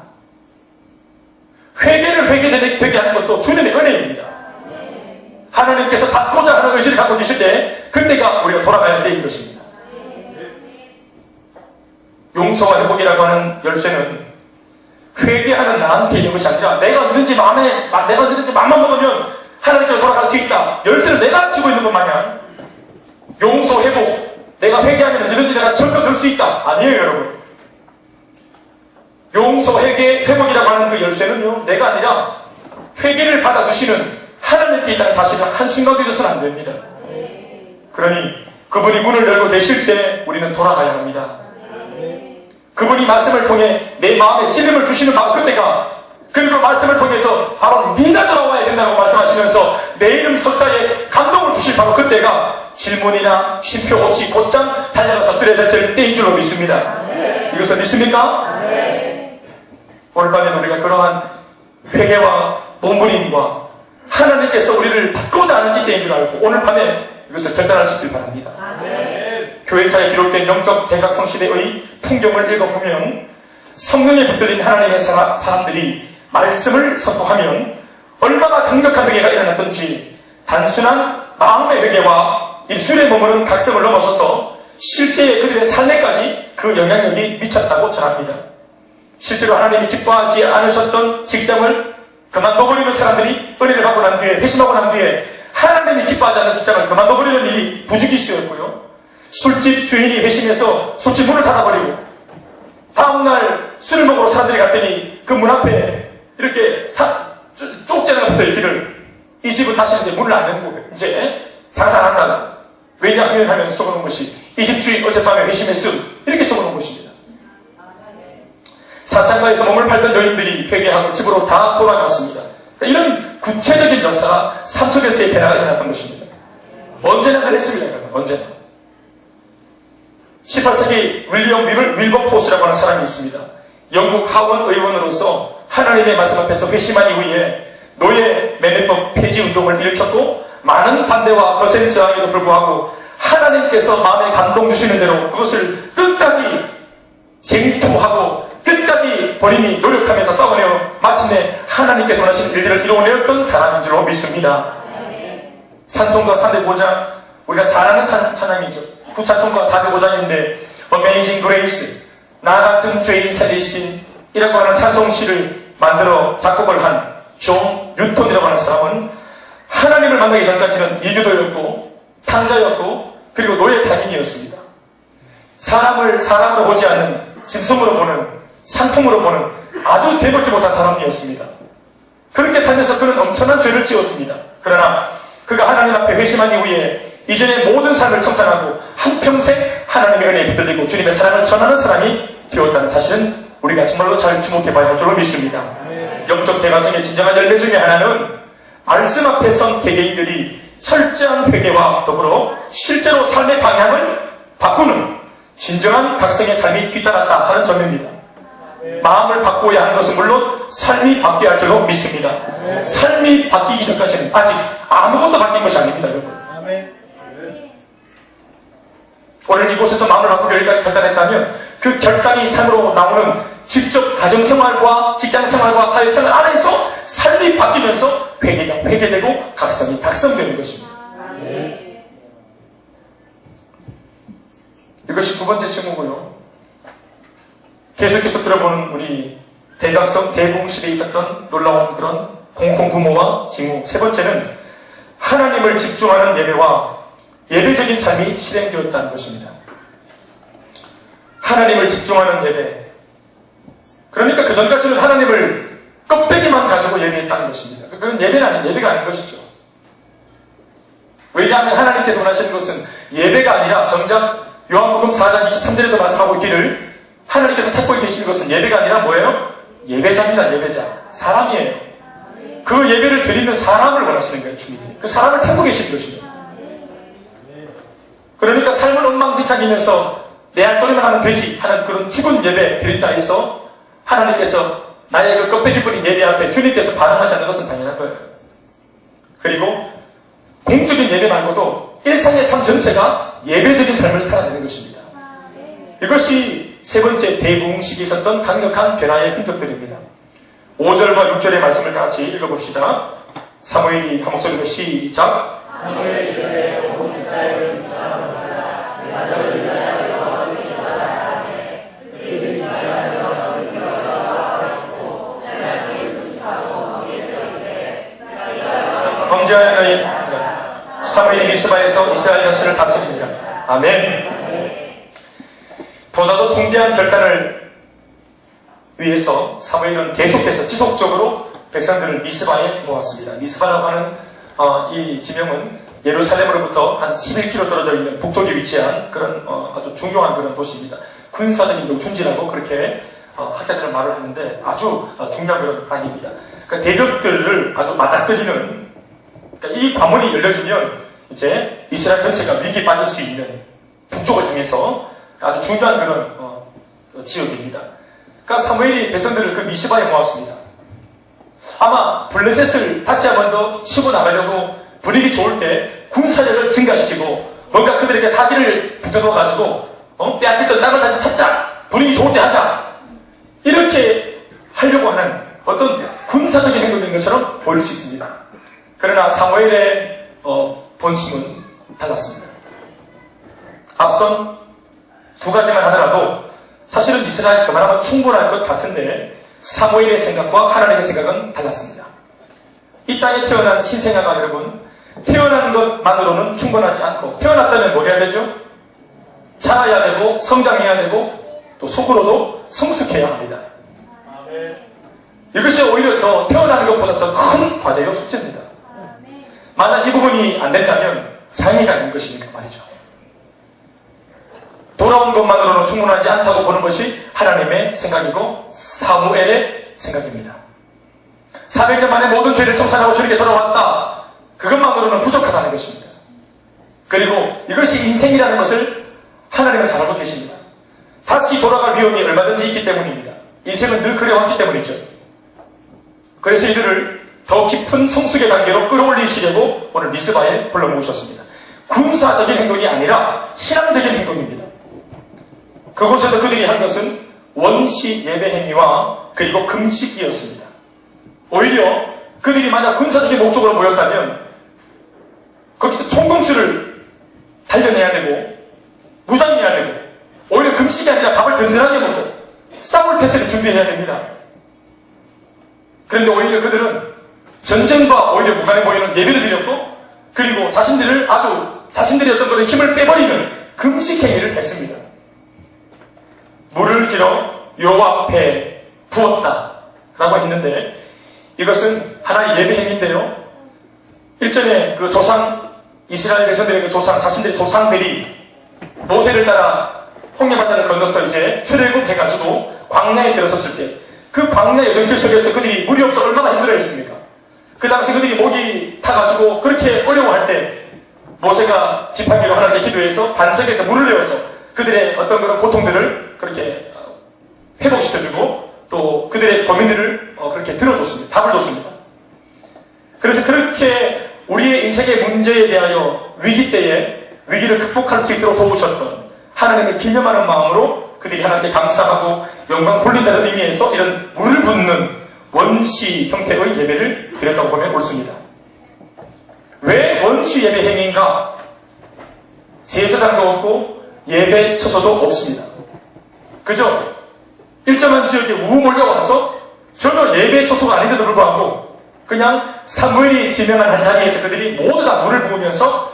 회개를 회개되게 하는 것도 주님의 은혜입니다. 하나님께서 받고자 하는 의지를 갖고 계실 때 그때가 우리가 돌아가야 할 때인 것입니다. 용서와 회복이라고 하는 열쇠는 회개하는 나한테 있는 것이 아니라 내가 언제든지 마음만 먹으면 하나님께로 돌아갈 수 있다. 열쇠를 내가 쥐고 있는 것 마냥 용서, 회복, 내가 회개하면 언제든지 내가 절벽될 수 있다. 아니에요, 여러분. 용서, 회개, 회복이라고 하는 그 열쇠는요, 내가 아니라 회개를 받아주시는 하나님께 있다는 사실을 한순간도 잊어서는 안 됩니다. 그러니 그분이 문을 열고 계실 때 우리는 돌아가야 합니다. 그분이 말씀을 통해 내 마음에 찔림을 주시는 바로 그때가, 그리고 말씀을 통해서 바로 네가 돌아와야 된다고 말씀하시면서 내 이름 숫자에 감동을 주실 바로 그때가 질문이나 쉼표 없이 곧장 달려가서 드려야 될 때인 줄로 믿습니다. 이것을 믿습니까? 오늘 밤에는 우리가 그러한 회개와 몸부림과 하나님께서 우리를 받고자 하는 이때인 줄 알고 오늘 밤에 이것을 결단할 수 있길 바랍니다. 교회사에 기록된 영적 대각성 시대의 풍경을 읽어보면 성령에 붙들린 하나님의 사람들이 말씀을 선포하면 얼마나 강력한 회개가 일어났던지 단순한 마음의 회개와 입술에 머무는 각성을 넘어서서 실제의 그들의 삶에까지 그 영향력이 미쳤다고 전합니다. 실제로 하나님이 기뻐하지 않으셨던 직장을 그만둬버리는 사람들이 은혜를 받고 난 뒤에, 회심하고 난 뒤에 하나님이 기뻐하지 않는 직장을 그만둬버리는 일이 부지기수였고요. 술집 주인이 회심해서 술집 문을 닫아버리고 다음날 술을 먹으러 사람들이 갔더니 그 문 앞에 이렇게 쪽지가 붙어있기를 이 집은 다시 이제 문을 안 열고 이제 장사를 한다고. 왜냐하면 하면서 적어놓은 것이 이 집 주인 어젯밤에 회심했음 이렇게 적어놓은 것입니다. 사창가에서 몸을 팔던 여인들이 회개하고 집으로 다 돌아갔습니다. 그러니까 이런 구체적인 역사가 삶 속에서의 변화가 일어났던 것입니다. 언제나 그랬습니다. 언제나. 18세기 윌리엄 윌버포스라고 하는 사람이 있습니다. 영국 하원 의원으로서 하나님의 말씀 앞에서 회심한 이후에 노예 매매법 폐지 운동을 일으켰고 많은 반대와 거센 저항에도 불구하고 하나님께서 마음에 감동 주시는 대로 그것을 끝까지 쟁투하고 끝까지 본인이 노력하면서 싸워내어 마침내 하나님께서 원하시는 일들을 이루어내었던 사람인 줄로 믿습니다. 찬송가 405장, 우리가 잘 아는 찬양이죠. 구찬송가 405장인데 Amazing Grace, 나 같은 죄인 살리신 이라고 하는 찬송시를 만들어 작곡을 한 존 뉴턴이라고 하는 사람은 하나님을 만나기 전까지는 이교도였고 탕자였고 그리고 노예 상인이었습니다. 사람을 사람으로 보지 않는 짐승으로 보는, 상품으로 보는 아주 대벌지 못한 사람이었습니다. 그렇게 살면서 그는 엄청난 죄를 지었습니다. 그러나 그가 하나님 앞에 회심한 이후에 이전의 모든 삶을 청산하고 한평생 하나님의 은혜에 붙들리고 주님의 사랑을 전하는 사람이 되었다는 사실은 우리가 정말로 잘 주목해봐야 할 줄로 믿습니다. 영적 대가성의 진정한 열매 중에 하나는 말씀 앞에 선 개개인들이 철저한 회개와 더불어 실제로 삶의 방향을 바꾸는 진정한 각성의 삶이 뒤따랐다 하는 점입니다. 마음을 바꾸어야 하는 것은 물론 삶이 바뀌어야 할 줄로 믿습니다. 삶이 바뀌기 전까지는 아직 아무것도 바뀐 것이 아닙니다, 여러분. 오늘 이곳에서 마음을 바꾸기를 결단했다면 그 결단이 삶으로 나오는 직접 가정생활과 직장생활과 사회생활 안에서 삶이 바뀌면서 회개가 회개되고 각성이 각성되는 것입니다. 이것이 두 번째 징후고요. 계속해서 들어보는 우리 대각성 대붕시대에 있었던 놀라운 그런 공통부모와 징후. 세 번째는 하나님을 집중하는 예배와 예배적인 삶이 실행되었다는 것입니다. 하나님을 집중하는 예배. 그러니까 그 전까지는 하나님을 껍데기만 가지고 예배했다는 것입니다. 그건 예배가 아닌 것이죠. 왜냐하면 하나님께서 원하시는 것은 예배가 아니라 정작 요한복음 4장 23절에도 말씀하고 있기를 하나님께서 찾고 계시는 것은 예배가 아니라 뭐예요? 예배자입니다. 예배자. 사람이에요. 그 예배를 드리는 사람을 원하시는 거예요. 주님이. 그 사람을 찾고 계시는 것입니다. 그러니까 삶을 엉망진창이면서 내 할 거리만 하면 되지 하는 그런 죽은 예배 드린다 해서 하나님께서 나의 그 껍데기뿐인 예배 앞에 주님께서 반응하지 않는 것은 당연한 거예요. 그리고 공적인 예배 말고도 일상의 삶 전체가 예배적인 삶을 살아내는 것입니다. 이것이 세 번째 대붕식이 있었던 강력한 변화의 흔적들입니다. 5절과 6절의 말씀을 같이 읽어봅시다. 사무엘이 한 목소리로 시작. 범죄하여 너희 사무엘이 미스바에서 이스라엘 전체를 다스립니다. 아멘. 보다도 중대한 결단을 위해서 사무엘은 계속해서 지속적으로 백성들을 미스바에 모았습니다. 미스바라고 하는 이 지명은 예루살렘으로부터 한 11km 떨어져 있는 북쪽에 위치한 그런 아주 중요한 그런 도시입니다. 군사적인 요충지라고 그렇게 학자들은 말을 하는데 아주 중요한 그런 반입니다. 그러니까 대적들을 아주 맞닥뜨리는, 그러니까 이 관문이 열려지면 이제 이스라엘 전체가 위기에 빠질 수 있는 북쪽을 향해서 아주 중요한 그런 지역입니다. 그러니까 사무엘이 백성들을 그 미스바에 모았습니다. 아마 블레셋을 다시 한 번 더 치고 나가려고 분위기 좋을 때 군사력을 증가시키고 뭔가 그들에게 사기를 붙여놓아가지고 빼앗겼던 땅을 다시 찾자, 분위기 좋을 때 하자, 이렇게 하려고 하는 어떤 군사적인 행동인 것처럼 보일 수 있습니다. 그러나 사무엘의 본심은 달랐습니다. 앞선 두 가지만 하더라도 사실은 이스라엘 그만하면 충분할 것 같은데 사무엘의 생각과 하나님의 생각은 달랐습니다. 이 땅에 태어난 신생아가 여러분, 태어난 것만으로는 충분하지 않고 태어났다면 뭐 해야 되죠? 자라야 되고 성장해야 되고 또 속으로도 성숙해야 합니다. 이것이 오히려 더 태어나는 것보다 더 큰 과제요, 숙제입니다. 만약 이 부분이 안 된다면 장애가 있는 것이니까 말이죠. 돌아온 것만으로는 충분하지 않다고 보는 것이 하나님의 생각이고 사무엘의 생각입니다. 400년 만에 모든 죄를 청산하고 주님께 돌아왔다. 그것만으로는 부족하다는 것입니다. 그리고 이것이 인생이라는 것을 하나님은 잘 알고 계십니다. 다시 돌아갈 위험이 얼마든지 있기 때문입니다. 인생은 늘 그래왔기 때문이죠. 그래서 이들을 더 깊은 성숙의 단계로 끌어올리시려고 오늘 미스바에 불러 모으셨습니다. 군사적인 행동이 아니라 신앙적인 행동입니다. 그곳에서 그들이 한 것은 원시 예배 행위와 그리고 금식이었습니다. 오히려 그들이 만약 군사적인 목적으로 모였다면 거기서 총검수를 단련해야 되고 무장해야 되고 오히려 금식이 아니라 밥을 든든하게 먹고 싸울 태세를 준비해야 됩니다. 그런데 오히려 그들은 전쟁과 오히려 무관해 보이는 예배를 드렸고 그리고 자신들이 어떤 그런 힘을 빼버리는 금식 행위를 했습니다. 물을 길어 여호와 앞에 부었다 라고 했는데 이것은 하나의 예배 행위인데요. 일전에 그 이스라엘 백성들의 그 자신들의 조상들이 모세를 따라 홍해바다를 건너서 이제 출애굽해가지고 광야에 들어섰을 때 그 광야 여정길 속에서 그들이 물이 없어 얼마나 힘들어했습니까? 그 당시 그들이 목이 타가지고 그렇게 어려워할 때 모세가 지팡이로 하나님께 기도해서 반석에서 물을 내어서 그들의 어떤 그런 고통들을 그렇게 회복시켜주고 또 그들의 고민들을 그렇게 들어줬습니다. 답을 줬습니다. 그래서 그렇게 우리의 인생의 문제에 대하여 위기 때에 위기를 극복할 수 있도록 도우셨던 하나님을 기념하는 마음으로 그들이 하나님께 감사하고 영광 돌린다는 의미에서 이런 물을 붓는 원시 형태의 예배를 드렸다고 보면 옳습니다. 왜 원시 예배 행위인가? 제사장도 없고 예배 처소도 없습니다. 그죠? 일정한 지역에 우 몰려와서 전혀 예배 처소가 아닌데도 불구하고 그냥 사무엘이 지명한 한 자리에서 그들이 모두 다 물을 부으면서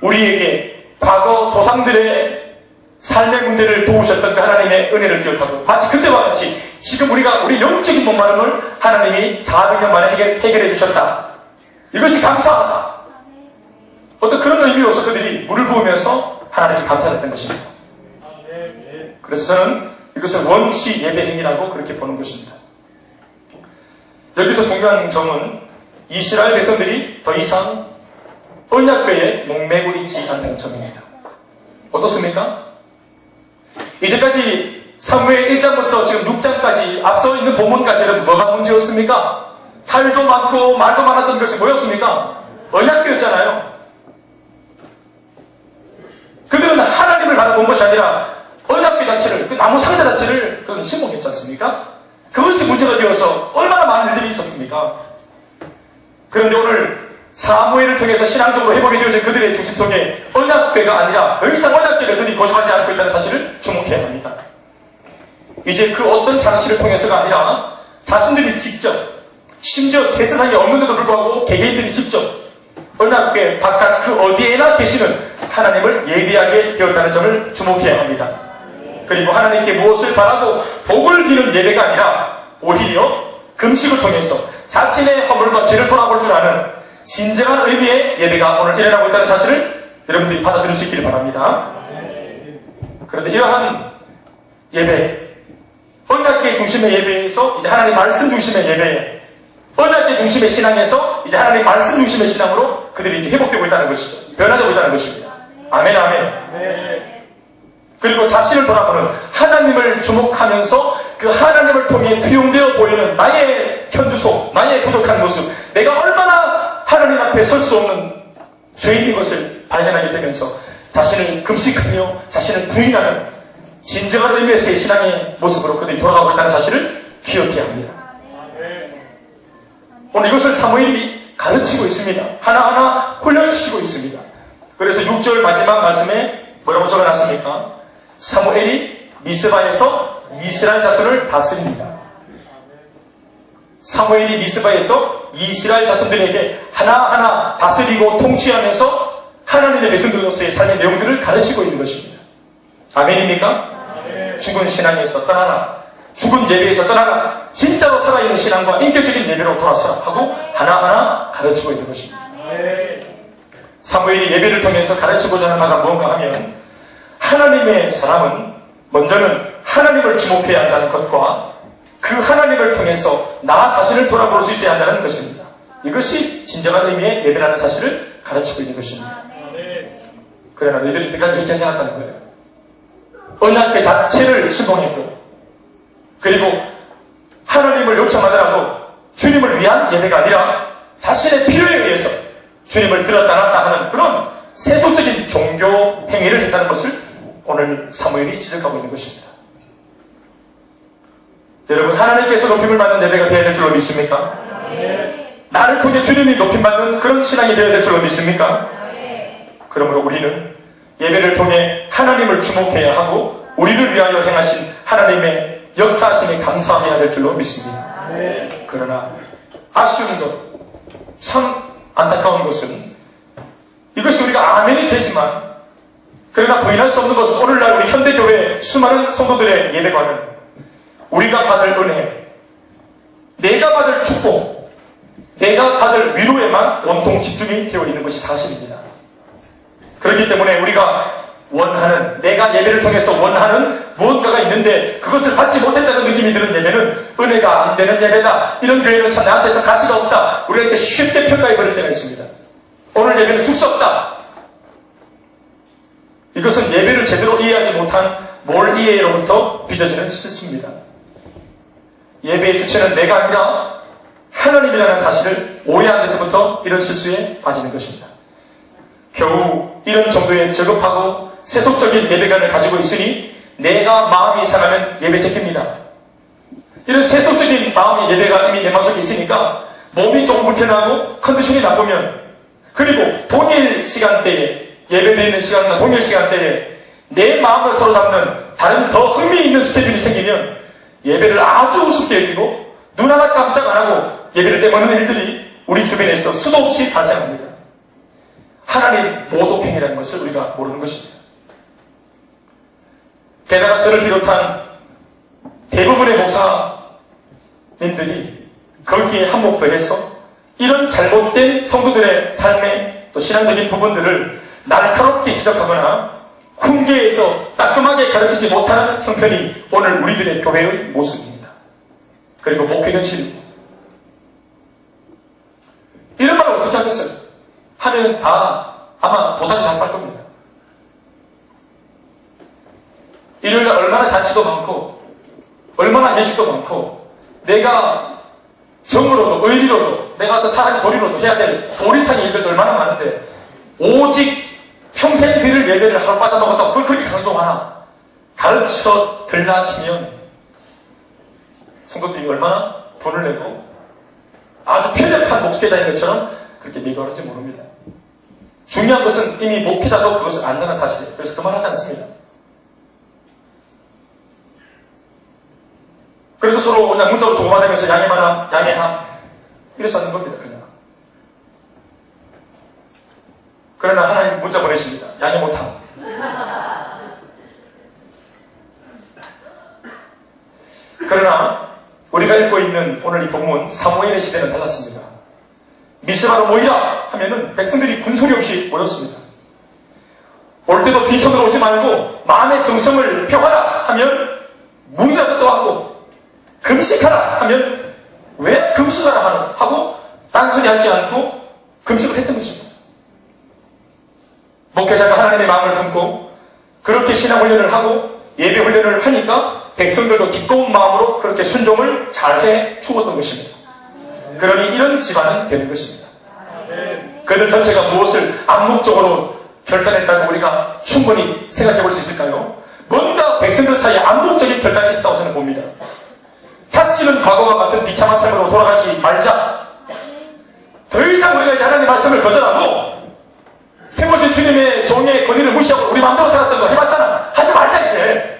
우리에게 과거 조상들의 삶의 문제를 도우셨던 그 하나님의 은혜를 기억하고 마치 그때와 같이 지금 우리 영적인 목마름을 하나님이 400년 만에 해결해 주셨다. 이것이 감사하다. 어떤 그런 의미로서 그들이 물을 부으면서 하나님께 감사했던 것입니다. 그래서 저는 이것을 원시 예배 행위라고 그렇게 보는 것입니다. 여기서 중요한 점은 이스라엘 백성들이 더 이상 언약궤에 목매고 있지 않다는 점입니다. 어떻습니까? 이제까지 사무엘 1장부터 지금 6장까지 앞서 있는 본문까지는 뭐가 문제였습니까? 탈도 많고 말도 많았던 것이 뭐였습니까? 언약궤였잖아요. 그들은 하나님을 바라본 것이 아니라 언약궤 자체를, 그 나무 상자 자체를 그건 신봉했지 않습니까? 그것이 문제가 되어서 얼마나 많은 일들이 있었습니까? 그런데 오늘 사무엘을 통해서 신앙적으로 회복이 되어진 그들의 중심 속에 언약궤가 아니라 더 이상 언약궤를 그들이 고집하지 않고 있다는 사실을 주목해야 합니다. 이제 그 어떤 장치를 통해서가 아니라 자신들이 직접, 심지어 제사상이 없는데도 불구하고 개개인들이 직접 언약궤 바깥 그 어디에나 계시는 하나님을 예배하게 되었다는 점을 주목해야 합니다. 그리고 하나님께 무엇을 바라고 복을 비는 예배가 아니라 오히려 금식을 통해서 자신의 허물과 죄를 돌아볼 줄 아는 진정한 의미의 예배가 오늘 일어나고 있다는 사실을 여러분들이 받아들일 수 있기를 바랍니다. 그런데 이러한 예배, 언약계 중심의 예배에서 이제 하나님 말씀 중심의 예배, 언약계 중심의 신앙에서 이제 하나님 말씀 중심의 신앙으로 그들이 이제 회복되고 있다는 것이죠. 변화되고 있다는 것입니다. 아멘, 아멘. 그리고 자신을 돌아보는 하나님을 주목하면서 그 하나님을 통해 투영되어 보이는 나의 현주소, 나의 부족한 모습, 내가 얼마나 하나님 앞에 설 수 없는 죄인인 것을 발견하게 되면서 자신을 금식하며 자신을 부인하는 진정한 의미에서의 신앙의 모습으로 그들이 돌아가고 있다는 사실을 기억해야 합니다. 오늘 이것을 사무엘이 가르치고 있습니다. 하나하나 훈련시키고 있습니다. 그래서 6절 마지막 말씀에 뭐라고 적어놨습니까? 사무엘이 미스바에서 이스라엘 자손을 다스립니다. 사무엘이 미스바에서 이스라엘 자손들에게 하나하나 다스리고 통치하면서 하나님의 백성들로서의 삶의 내용들을 가르치고 있는 것입니다. 아멘입니까? 아멘. 죽은 신앙에서 떠나라, 죽은 예배에서 떠나라, 진짜로 살아있는 신앙과 인격적인 예배로 돌아서라 하고 하나하나 가르치고 있는 것입니다. 아멘. 사무엘이 예배를 통해서 가르치고자 하는 바가 뭔가 하면 하나님의 사람은 먼저는 하나님을 주목해야 한다는 것과 그 하나님을 통해서 나 자신을 돌아볼 수 있어야 한다는 것입니다. 이것이 진정한 의미의 예배라는 사실을 가르치고 있는 것입니다. 그러나 너희들이 이때까지 그렇게 하지 않았다는 거예요. 언약궤 자체를 신봉했고, 그리고 하나님을 요청하더라도 주님을 위한 예배가 아니라 자신의 필요에 의해서 주님을 들었다 놨다 하는 그런 세속적인 종교 행위를 했다는 것을 오늘 사무엘이 지적하고 있는 것입니다. 여러분, 하나님께서 높임을 받는 예배가 되어야 될 줄로 믿습니까? 네. 나를 통해 주님이 높임받는 그런 신앙이 되어야 될 줄로 믿습니까? 네. 그러므로 우리는 예배를 통해 하나님을 주목해야 하고 우리를 위하여 행하신 하나님의 역사하심에 감사해야 될 줄로 믿습니다. 네. 그러나 아쉬운 것, 참 안타까운 것은 이것이 우리가 아멘이 되지만, 그러나 부인할 수 없는 것은 오늘날 우리 현대교회 수많은 성도들의 예배관은 우리가 받을 은혜, 내가 받을 축복, 내가 받을 위로에만 온통 집중이 되어 있는 것이 사실입니다. 그렇기 때문에 우리가 원하는, 내가 예배를 통해서 원하는 무언가가 있는데 그것을 받지 못했다는 느낌이 드는 예배는 은혜가 안 되는 예배다. 이런 교회는 참 나한테 참 가치가 없다. 우리가 이렇게 쉽게 평가해버릴 때가 있습니다. 오늘 예배는 죽었다. 이것은 예배를 제대로 이해하지 못한 몰 이해로부터 빚어지는 실수입니다. 예배의 주체는 내가 아니라 하나님이라는 사실을 오해한 데서부터 이런 실수에 빠지는 것입니다. 겨우 이런 정도의 저급하고 세속적인 예배관을 가지고 있으니 내가 마음이 상하면 예배 제낍니다. 이런 세속적인 마음의 예배가 이미 내 마음속에 있으니까 몸이 조금 불편하고 컨디션이 나쁘면, 그리고 동일 시간대에, 예배드리는 시간과 동일 시간대에 내 마음을 사로잡는 다른 더 흥미있는 스케줄이 생기면 예배를 아주 우습게 여기고 눈 하나 깜짝 안 하고 예배를 빼먹는 일들이 우리 주변에서 수도 없이 발생합니다. 하나님 모독행위라는 것을 우리가 모르는 것입니다. 게다가 저를 비롯한 대부분의 목사님들이 거기에 한몫 더해서 이런 잘못된 성도들의 삶의 또 신앙적인 부분들을 날카롭게 지적하거나 훈계에서 따끔하게 가르치지 못하는 형편이 오늘 우리들의 교회의 모습입니다. 그리고 목회 현실입니다. 이런 말을 어떻게 하겠어요? 하면 다 아마 보답이 다 쌀 겁니다. 일요일날 얼마나 잔치도 많고 얼마나 예식도 많고 내가 정으로도 의리로도 내가 어떤 사람의 도리로도 해야 될 도리상의 일들도 얼마나 많은데 오직 평생 그를 예배를 하루 빠져먹었다고 그걸 그렇게 강조하나? 가르쳐 들라치면 성도들이 얼마나 돈을 내고 아주 편협한 목회자인 것처럼 그렇게 미도하는지 모릅니다. 중요한 것은 이미 목회자도 그것을 안다는 사실이에요. 그래서 그 말 하지 않습니다. 그래서 서로 그냥 문자로 주고받으면서 양해만함, 양해함 이래서 하는 겁니다. 그냥. 그러나 하나님 문자 보내십니다. 양해 못함. 그러나 우리가 읽고 있는 오늘 이 본문 사무엘의 시대는 달랐습니다. 미스바로 모이라 하면은 백성들이 군소리 없이 모였습니다. 올 때도 빈손으로 오지 말고 마음의 정성을 펴하라 하면 묵이라도 또 하고, 금식하라 하면 왜 금식하라 하노 하고 딴소리 하지 않고 금식을 했던 것입니다. 목회자가 하나님의 마음을 품고 그렇게 신앙훈련을 하고 예배 훈련을 하니까 백성들도 기꺼운 마음으로 그렇게 순종을 잘해 주었던 것입니다. 그러니 이런 집안은 되는 것입니다. 그들 전체가 무엇을 암묵적으로 결단했다고 우리가 충분히 생각해 볼 수 있을까요? 뭔가 백성들 사이에 암묵적인 결단이 있었다고 저는 봅니다. 다시는 과거와 같은 비참한 삶으로 돌아가지 말자. 더 이상 우리가 이제 하나님의 말씀을 거절하고 세워진 주님의 종의 권위를 무시하고 우리 마음대로 살았던 거 해봤잖아. 하지 말자 이제.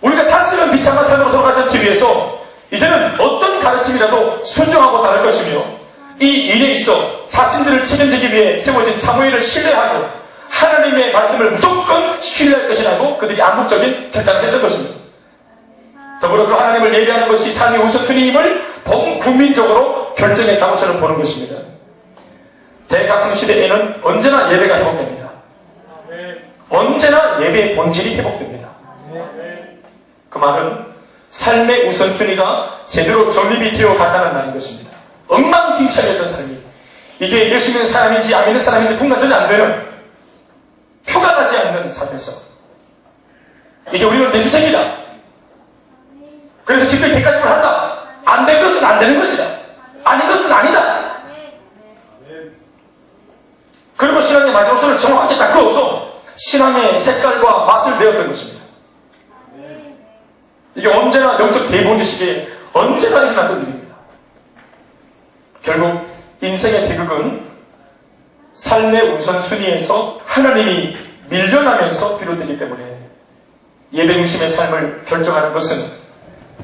우리가 다시는 비참한 삶으로 돌아가지 않기 위해서 이제는 어떤 가르침이라도 순종하고 따를 것이며, 이 일에 있어 자신들을 책임지기 위해 세워진 사무엘을 신뢰하고 하나님의 말씀을 무조건 신뢰할 것이라고 그들이 암묵적인 결단을 했던 것입니다. 더불어 그 하나님을 예배하는 것이 삶의 우선순위임을 범국민적으로 결정했다고 저는 보는 것입니다. 대각성 시대에는 언제나 예배가 회복됩니다. 언제나 예배의 본질이 회복됩니다. 그 말은 삶의 우선순위가 제대로 정립이 되어 갔다는 말인 것입니다. 엉망진창이었던 삶이 이게 예수 믿는 사람인지 안 믿는 사람인지 분간 전혀 안 되는, 표가 나지 않는 삶에서 이게 우리는 대수책이다. 그래서 기꺼이 대가짐을 한다. 안 된 것은 안 되는 것이다. 아닌 것은 아니다. 그리고 신앙의 마지노선을 정확하게 딱 그어서 신앙의 색깔과 맛을 내었던 것입니다. 이게 언제나 영적 대본의 시기에 언제나 일어났던 일입니다. 결국 인생의 비극은 삶의 우선순위에서 하나님이 밀려나면서 비롯되기 때문에 예배 중심의 삶을 결정하는 것은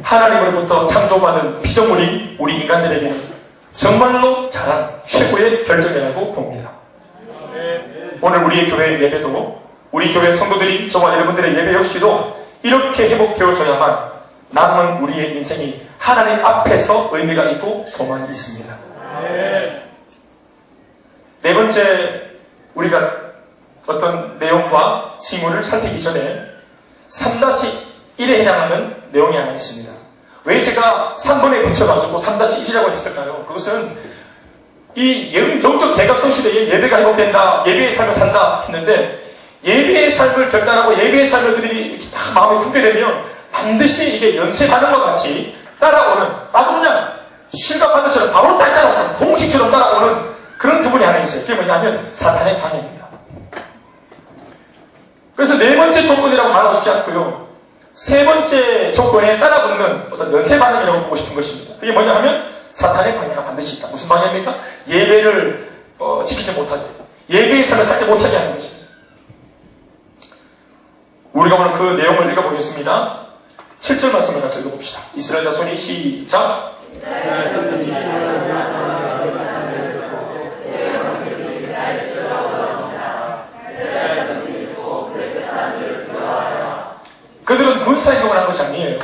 하나님으로부터 창조받은 피조물인 우리 인간들에게는 정말로 잘한 최고의 결정이라고 봅니다. 오늘 우리의 교회 예배도, 우리 교회 성도들이, 저와 여러분들의 예배 역시도 이렇게 회복되어져야만 남은 우리의 인생이 하나님 앞에서 의미가 있고 소망이 있습니다. 네 번째, 우리가 어떤 내용과 징후를 살피기 전에 3-1에 해당하는 내용이 하나 있습니다. 왜 제가 3번에 붙여가지고 3-1이라고 했을까요? 그것은 이 영적 대각성 시대에 예배가 회복된다, 예배의 삶을 산다 했는데, 예배의 삶을 결단하고 예배의 삶을 그들이 다 마음에 품게 되면 반드시 이게 연쇄 반응과 같이 따라오는, 아주 그냥 실각반응처럼 바로 딱 따라오는, 공식처럼 따라오는 그런 부분이 하나 있어요. 그게 뭐냐면 사탄의 방해입니다. 그래서 네 번째 조건이라고 말하고 싶지 않고요, 세 번째 조건에 따라붙는 어떤 연쇄 반응이라고 보고 싶은 것입니다. 그게 뭐냐 하면 사탄의 방해가 반드시 있다. 무슨 방해입니까? 예배를 지키지 못하게, 예배의 삶을 살지 못하게 하는 것입니다. 우리가 오늘 그 내용을 읽어보겠습니다. 7절 말씀을 같이 읽어봅시다. 이스라엘 자손이 시작. 그들은 군사행동을 한 것이 아니에요.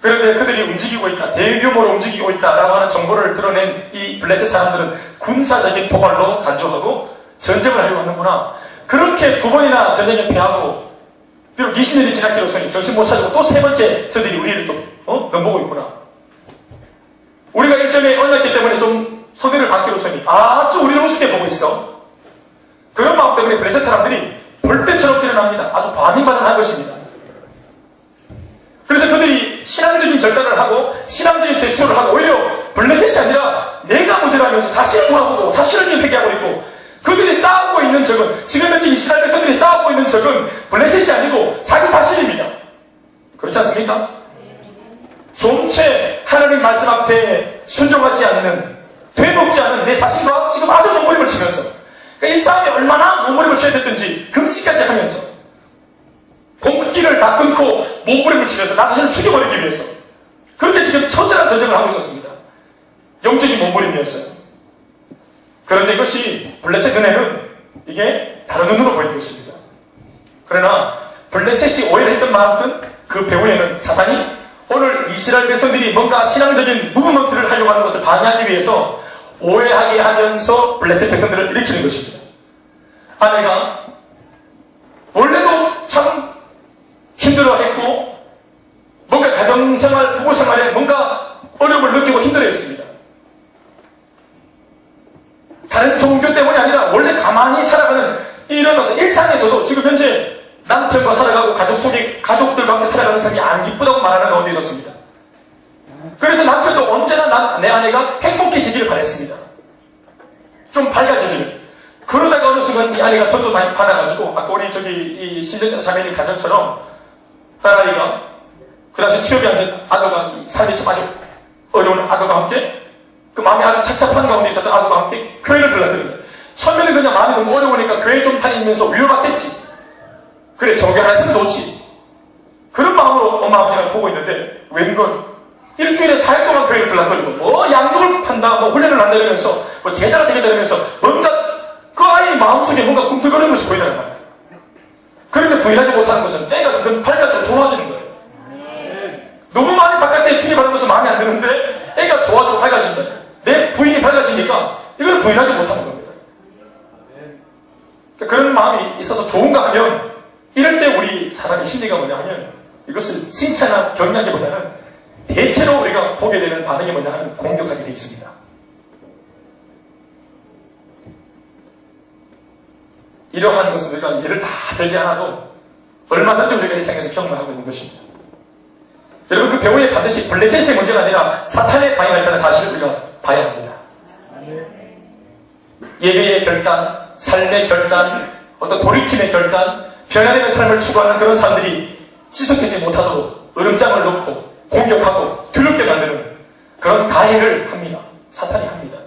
그런데 그들이 움직이고 있다, 대규모로 움직이고 있다라고 하는 정보를 드러낸 이 블레셋 사람들은 군사적인 도발로 간주하고 전쟁을 하려고 하는구나. 그렇게 두 번이나 전쟁에 패하고 비록 20년이 지났기로서는 정신 못 차리고 또 세 번째 저들이 우리를 또 넘보고 있구나. 우리가 일전에 언약기 때문에 좀 손해를 받기로서는 아주 우리를 우습게 보고 있어. 그런 마음 때문에 블레셋 사람들이 벌떼처럼 일어납니다. 아주 반응반응한 것입니다. 그래서 그들이 신앙적인 결단을 하고 신앙적인 제스처를 하고 오히려 블레셋이 아니라 내가 문제라면서 자신을 돌아보고 자신을 지금 회개하고 있고, 그들이 싸우고 있는 적은, 지금 현재 이스라엘 백성들이 싸우고 있는 적은 블레셋이 아니고 자기 자신입니다. 그렇지 않습니까? 좀채 하나님 말씀 앞에 순종하지 않는, 되먹지 않은 내 자신과 지금 아주 몸부림을 치면서, 그러니까 이 싸움이 얼마나 몸부림을 쳐야 됐든지 금지까지 하면서 공급기를 다 끊고 몸부림을 치면서 나 자신을 죽여버리기 위해서 그렇게 지금 처절한 전쟁을 하고 있었습니다. 영적인 몸부림이었어요. 그런데 이것이 블레셋 눈에는 이게 다른 눈으로 보이는 것입니다. 그러나 블레셋이 오해를 했던 말았던 그 배후에는 사탄이 오늘 이스라엘 백성들이 뭔가 신앙적인 무브먼트를 하려고 하는 것을 방해하기 위해서 오해하게 하면서 블레셋 백성들을 일으키는 것입니다. 아내가 원래도 참 힘들어했고 뭔가 가정생활, 부부생활에 뭔가 어려움을 느끼고 힘들어했습니다. 다른 종교 때문이 아니라 원래 가만히 살아가는 이런 어떤 일상에서도 지금 현재 남편과 살아가고 가족 속에 가족들과 함께 살아가는 삶이 안 기쁘다고 말하는 가운데 있었습니다. 그래서 남편도 언제나 내 아내가 행복해지기를 바랬습니다. 좀 밝아지기를. 그러다가 어느 순간 이 아내가 전도 많이 받아가지고 아까 우리 이 신전 자매님 가정처럼 딸아이가 그 당시 취업이 안 된 아들과 삶이 참 아주 어려운 아들과 함께 그 마음이 아주 착잡한 가운데 있었던 아들과 함께 교회를 들렀거든요. 처음에는 그냥 마음이 너무 어려우니까 교회 좀 다니면서 위로받겠지. 그래 종교 하나 있으면 좋지. 그런 마음으로 엄마 아버지가 보고 있는데 웬걸 일주일에 4일 동안 교회를 들락거리고 뭐 양육을 한다 뭐 훈련을 한다 이러면서 뭐 제자가 되겠다 이러면서 뭔가 그 아이 마음속에 뭔가 꿈틀거리는 것이 보이는 거예요. 그런데 부인하지 못하는 것은 애가 점점 밝아지고 좋아지는 거예요. 너무 많이 바깥에 출입하면서 마음에 안 드는데 애가 좋아지고 밝아진다. 내 부인이 밝아지니까 이걸 부인하지 못하는 겁니다. 그러니까 그런 마음이 있어서 좋은가 하면 이럴 때 우리 사람의 심리가 뭐냐 하면 이것을 칭찬이나 격려하기보다는 대체로 우리가 보게 되는 반응이 뭐냐 하면 공격하게 되어 있습니다. 이러한 것은 우리가 예를 다 들지 않아도 얼마든지 우리가 일상에서 경험하고 있는 것입니다. 여러분 그 배후에 반드시 블레셋의 문제가 아니라 사탄의 방해가 있다는 사실을 우리가 봐야 합니다. 예배의 결단, 삶의 결단, 어떤 돌이킴의 결단, 변화되는 삶을 추구하는 그런 사람들이 지속되지 못하도록 으름장을 놓고 공격하고 두렵게 만드는 그런 가해를 합니다. 사탄이 합니다.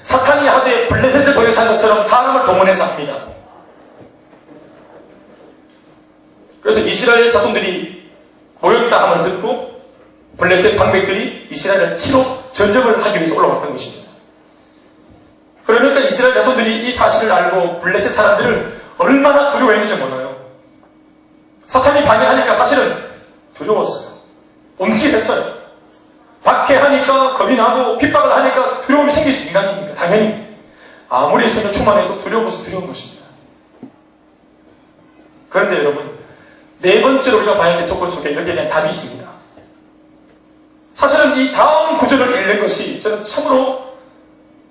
사탄이 하되 블레셋을 통해서 한 것처럼 사람을 동원해서 합니다. 그래서 이스라엘 자손들이 모였다 함을 듣고 블레셋 방백들이 이스라엘을 치러 전쟁을 하기 위해서 올라왔던 것입니다. 그러니까 이스라엘 자손들이 이 사실을 알고 블레셋 사람들을 얼마나 두려워했는지 몰라요. 사탄이 방해하니까 사실은 두려웠어요. 움찔했어요. 박해하니까 겁이 나고 핍박을 하니까 두려움이 생기지. 인간이니까 당연히 아무리 성령 충만해도 두려운 것은 두려운 것입니다. 그런데 여러분 네 번째로 우리가 봐야 될 조건 속에 여기에 대한 답이 있습니다. 사실은 이 다음 구절을 읽는 것이 저는 참으로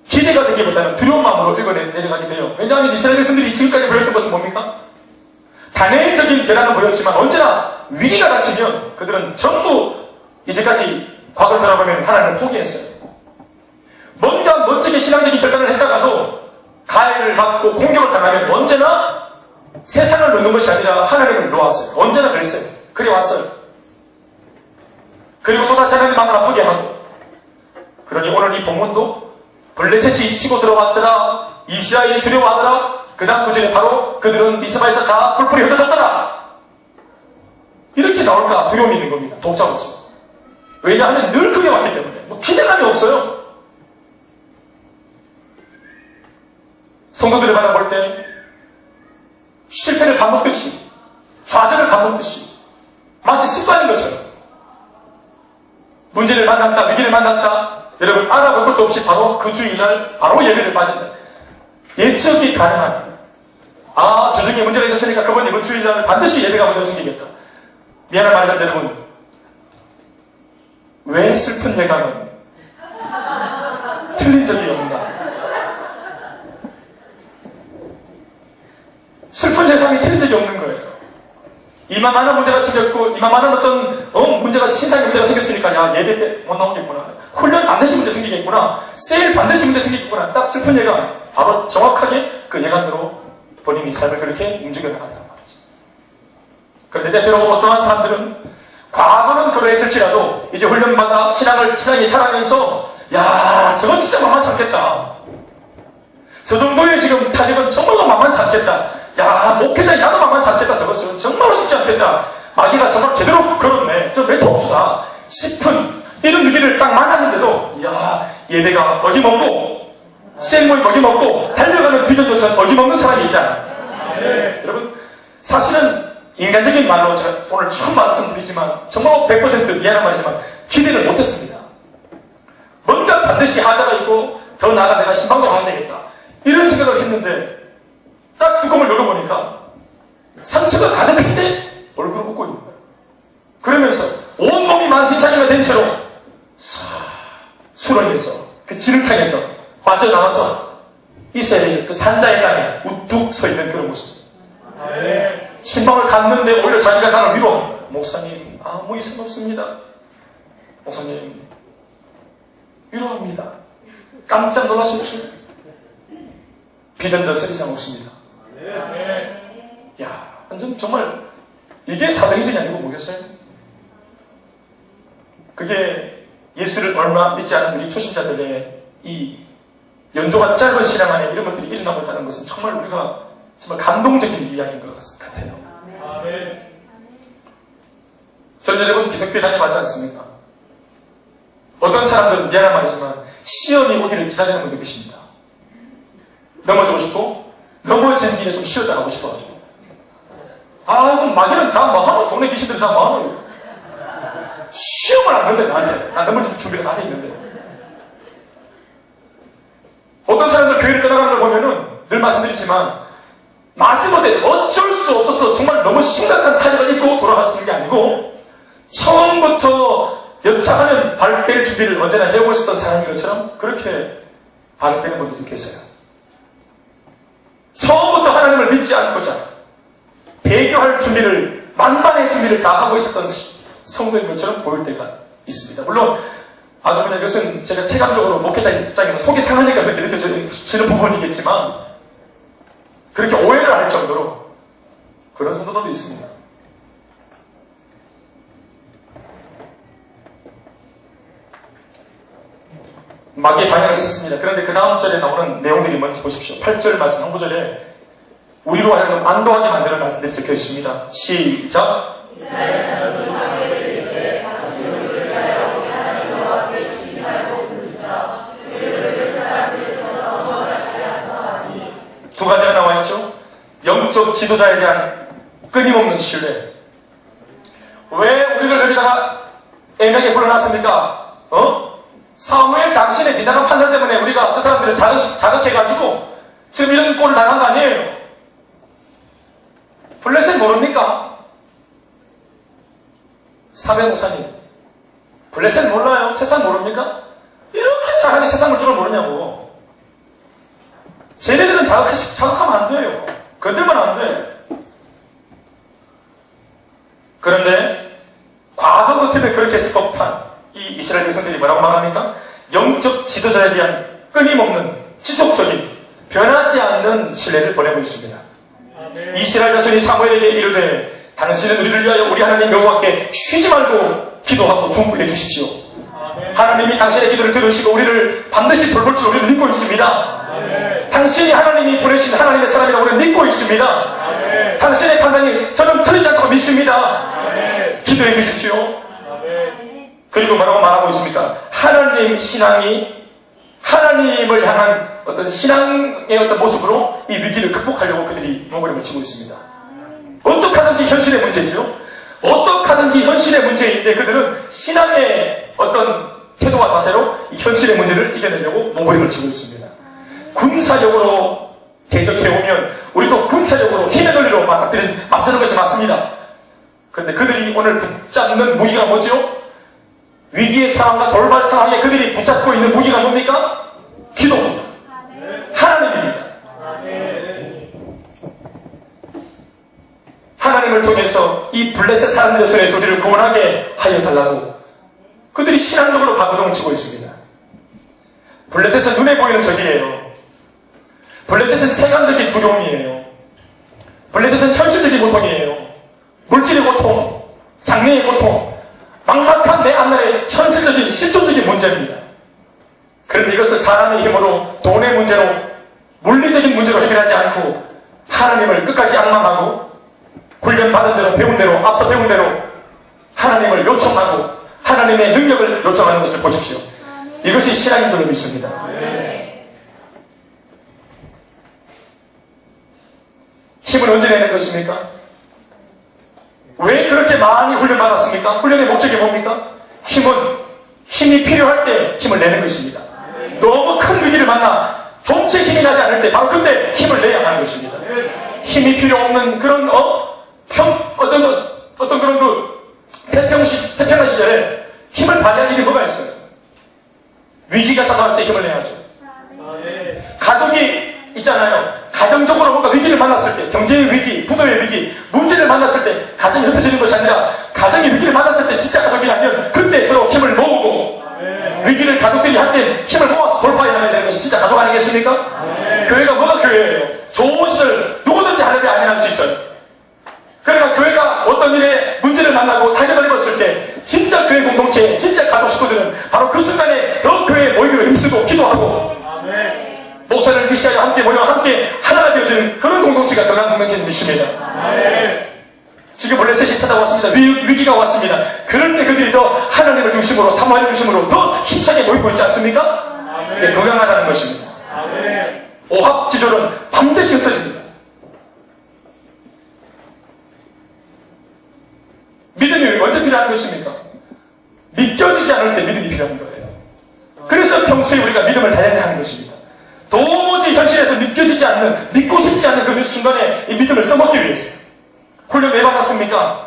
기대가 되기보다는 두려운 마음으로 내려가게 돼요. 왜냐하면 이스라엘 백성들이 지금까지 보였던 것은 뭡니까? 단회적인 변화는 보였지만 언제나 위기가 닥치면 그들은 전부 이제까지 과거를 돌아보면 하나님을 포기했어요. 뭔가 멋지게 신앙적인 결단을 했다가도 가해를 받고 공격을 당하면 언제나 세상을 놓는 것이 아니라 하나님을 놓았어요. 언제나 그랬어요. 그래 왔어요. 그리고 또다시 하나님의 마음을 아프게 하고. 그러니 오늘 이 본문도 블레셋이 치고 들어왔더라. 이스라엘이 두려워하더라. 그 다음 구절에 바로 그들은 미스바에서 다 뿔뿔이 흩어졌더라. 이렇게 나올까 두려움이 있는 겁니다. 독자로서. 왜냐하면 늘 크게 왔기 때문에 뭐 기대감이 없어요. 성도들을 바라볼 때 실패를 밥 먹듯이 좌절을 밥 먹듯이 마치 습관인 것처럼 문제를 만났다, 위기를 만났다. 여러분 알아볼 것도 없이 바로 그 주일날 바로 예배를 빠진다. 예측이 가능한 저 중에 문제가 있었으니까 그번 이번 주일날 반드시 예배가 먼저 생기겠다. 미안한 말이지만 여러분 왜 슬픈 예감은 틀린 적이 없나? 슬픈 예감이 틀린 적이 없는 거예요. 이만한 문제가 생겼고 이만한 어떤 문제가 신상의 문제가 생겼으니까 야 예배 때 못 나오겠구나. 훈련 반드시 문제 생기겠구나. 세일 반드시 문제 생기겠구나. 딱 슬픈 예감 바로 정확하게 그 예감대로 본인이 삶을 그렇게 움직여 나간단 말이죠. 그런데 때로 어떠한 사람들은 과거는 그러했을지라도 이제 훈련받아 신앙이 자라면서 야 저건 진짜 만만치 않겠다. 저 정도의 지금 타격은 정말로 만만치 않겠다. 야 목회자 나도 만만치 않겠다. 저것은 정말로 쉽지 않겠다. 마귀가 정말 제대로 걸었네. 저 멘트 없수다 싶은 이런 위기를 딱 만났는데도 야 예배가 어김없고 셀모이 어김없고 달려가는 비전조선 어김없는 사람이 있잖아. 여러분 사실은 인간적인 말로 제가 오늘 처음 말씀드리지만 정말 100% 미안한 말이지만 기대를 못했습니다. 뭔가 반드시 하자가 있고 더 나아가 내가 신방도 가야 되겠다 이런 생각을 했는데 딱 뚜껑을 열어보니까 상처가 가득한데 얼굴을 웃고 있는 거예요. 그러면서 온몸이 만신창이가 된 채로 수렁에서 그 지름탕에서 빠져나와서 이스라엘 그 산자의 땅에 우뚝 서 있는 그런 모습. 신방을 갔는데 오히려 자기가 나를 위로합니다. 목사님 아무 이상 없습니다. 목사님 위로합니다. 깜짝 놀라십시오. 비전전설 이상 없습니다. 야, 완전 정말 이게 사도행전이 아니고 뭐겠어요? 그게 예수를 얼마 믿지 않은 우리 초신자들의 이 연조가 짧은 신앙 안에 이런 것들이 일어나고 있다는 것은 정말 우리가 정말 감동적인 이야기인 것 같아요. 전 여러분 기독교에 다녀봤지 않습니까? 어떤 사람들은 미안한 말이지만 시험이 오기를 기다리는 분도 계십니다. 넘어지고 싶고 넘어진 길에 좀 쉬었다 가고 싶어가지고 그럼 마귀는 다 뭐하노? 동네 귀신들이 다 뭐하노? 시험을 안 건데 나한테 나 넘어질 준비가 다 돼 있는데 어떤 사람들 교회를 떠나가는 걸 보면은 늘 말씀드리지만 마지못해 어쩔 수 없어서 정말 너무 심각한 타격을 입고 돌아가시는 게 아니고 처음부터 여차하면 발뺄 준비를 언제나 해오고 있었던 사람인 것처럼 그렇게 발을 빼는 분들도 계세요. 처음부터 하나님을 믿지 않고자 배교할 준비를 만반의 준비를 다 하고 있었던 성도인 것처럼 보일 때가 있습니다. 물론 아주 그냥 이것은 제가 체감적으로 목회자 입장에서 속이 상하니까 그렇게 느껴지는 부분이겠지만 그렇게 오해를 할 정도로 그런 성도들도 있습니다. 마귀의 반향이 있었습니다. 그런데 그 다음 절에 나오는 내용들이 뭔지 보십시오. 8절 말씀 한 구절에 우리로 하여금 안도하게 만드는 말씀들이 적혀 있습니다. 시작. 두 가지가 나와 있죠. 영적 지도자에 대한 끊임없는 신뢰. 왜 우리를 여기다가 애매하게 불러놨습니까? 사무엘 당신의 비난한 판단 때문에 우리가 저 사람들을 자극해가지고 지금 이런 꼴을 당한 거 아니에요? 블레셋 모릅니까? 사무엘 목사님 블레셋 몰라요? 세상 모릅니까? 이렇게 사람이 세상 볼 줄을 모르냐고. 쟤네들은 자극하면 안 돼요. 건들면 안 돼. 그런데 과거 같으면 그렇게 했을 법한 이 이스라엘 백성들이 뭐라고 말합니까? 영적 지도자에 대한 끊임없는 지속적인 변하지 않는 신뢰를 보내고 있습니다. 이스라엘 자손이 사무엘에게 이르되 당신은 우리를 위하여 우리 하나님 여호와께 쉬지 말고 기도하고 중보해 주십시오. 하나님이 당신의 기도를 들으시고 우리를 반드시 돌볼 줄 우리는 믿고 있습니다. 당신이 하나님이 보내신 하나님의 사람이라고 우리는 믿고 있습니다. 당신의 판단이 저는 틀리지 않다고 믿습니다. 기도해 주십시오. 그리고 뭐라고 말하고 있습니까? 하나님 신앙이 하나님을 향한 어떤 신앙의 어떤 모습으로 이 위기를 극복하려고 그들이 몸부림을 치고 있습니다. 어떻게 하든지 현실의 문제죠. 어떻게 하든지 현실의 문제인데 그들은 신앙의 어떤 태도와 자세로 이 현실의 문제를 이겨내려고 몸부림을 치고 있습니다. 군사력으로 대적해오면 우리도 군사력으로 힘의 논리로 맞서는 것이 맞습니다. 그런데 그들이 오늘 붙잡는 무기가 뭐죠? 위기의 상황과 돌발 상황에 그들이 붙잡고 있는 무기가 뭡니까? 기도입니다. 하나님입니다. 하나님을 통해서 이 블레셋 사람들의 손에서 우리를 구원하게 하여 달라고 그들이 신앙적으로 발버둥을 치고 있습니다. 블레셋은 눈에 보이는 적이에요. 블레셋은 체감적인 두려움이에요. 블레셋은 현실적인 고통이에요. 물질의 고통, 장래의 고통, 막막한 내 앞날의 현실적인 실존적인 문제입니다. 그런데 이것을 사람의 힘으로 돈의 문제로 물리적인 문제로 해결하지 않고 하나님을 끝까지 앙망하고 훈련받은 대로 배운 대로 앞서 배운 대로 하나님을 요청하고 하나님의 능력을 요청하는 것을 보십시오. 이것이 신앙인 줄로 믿습니다. 힘을 언제 내는 것입니까? 왜 그렇게 많이 훈련받았습니까? 훈련의 목적이 뭡니까? 힘이 필요할 때 힘을 내는 것입니다. 너무 큰 위기를 만나 좀체 힘이 나지 않을 때 바로 그때 힘을 내야 하는 것입니다. 힘이 필요 없는 그런 어떤 그런 태평한 시절에 힘을 발휘할 일이 뭐가 있어요? 위기가 찾아올 때 힘을 내야죠. 가족이 있잖아요. 가정적으로 뭔가 위기를 만났을 때, 경제의 위기, 부도의 위기, 문제를 만났을 때 가정이 흩어지는 것이 아니라 가정이 위기를 만났을 때 진짜 가족이라면 그때 서로 힘을 모으고 위기를 가족들이 한때 힘을 모아서 돌파해야 되는 것이 진짜 가족 아니겠습니까? 교회가 뭐가 교회예요? 좋은 시절 누구든지 하나님이 아멘할 수 있어요. 그러나 교회가 어떤 일에 문제를 만나고 타격을 입었을 때 진짜 교회 공동체, 진짜 가족 식구들은 바로 그 순간에 더 교회의 모임으로 힘쓰고 기도하고 목사를 위시하여 함께 모여 함께 하나가 되어지는 그런 공동체가 건강한 공동체인 것입니다. 지금 블레셋이 찾아왔습니다. 위기가 왔습니다. 그럴 때 그들이 더 하나님을 중심으로 사모하는 중심으로 더 힘차게 모이고 있지 않습니까? 이게 건강하다는 것입니다. 오합지졸은 반드시 흩어집니다. 믿음이 언제 필요한 것입니까? 믿겨지지 않을 때 믿음이 필요한 거예요. 그래서 평소에 우리가 믿음을 다해야 하는 것입니다. 도무지 현실에서 믿겨지지 않는, 믿고 싶지 않는 그 순간에 이 믿음을 써먹기 위해서. 훈련 왜 받았습니까?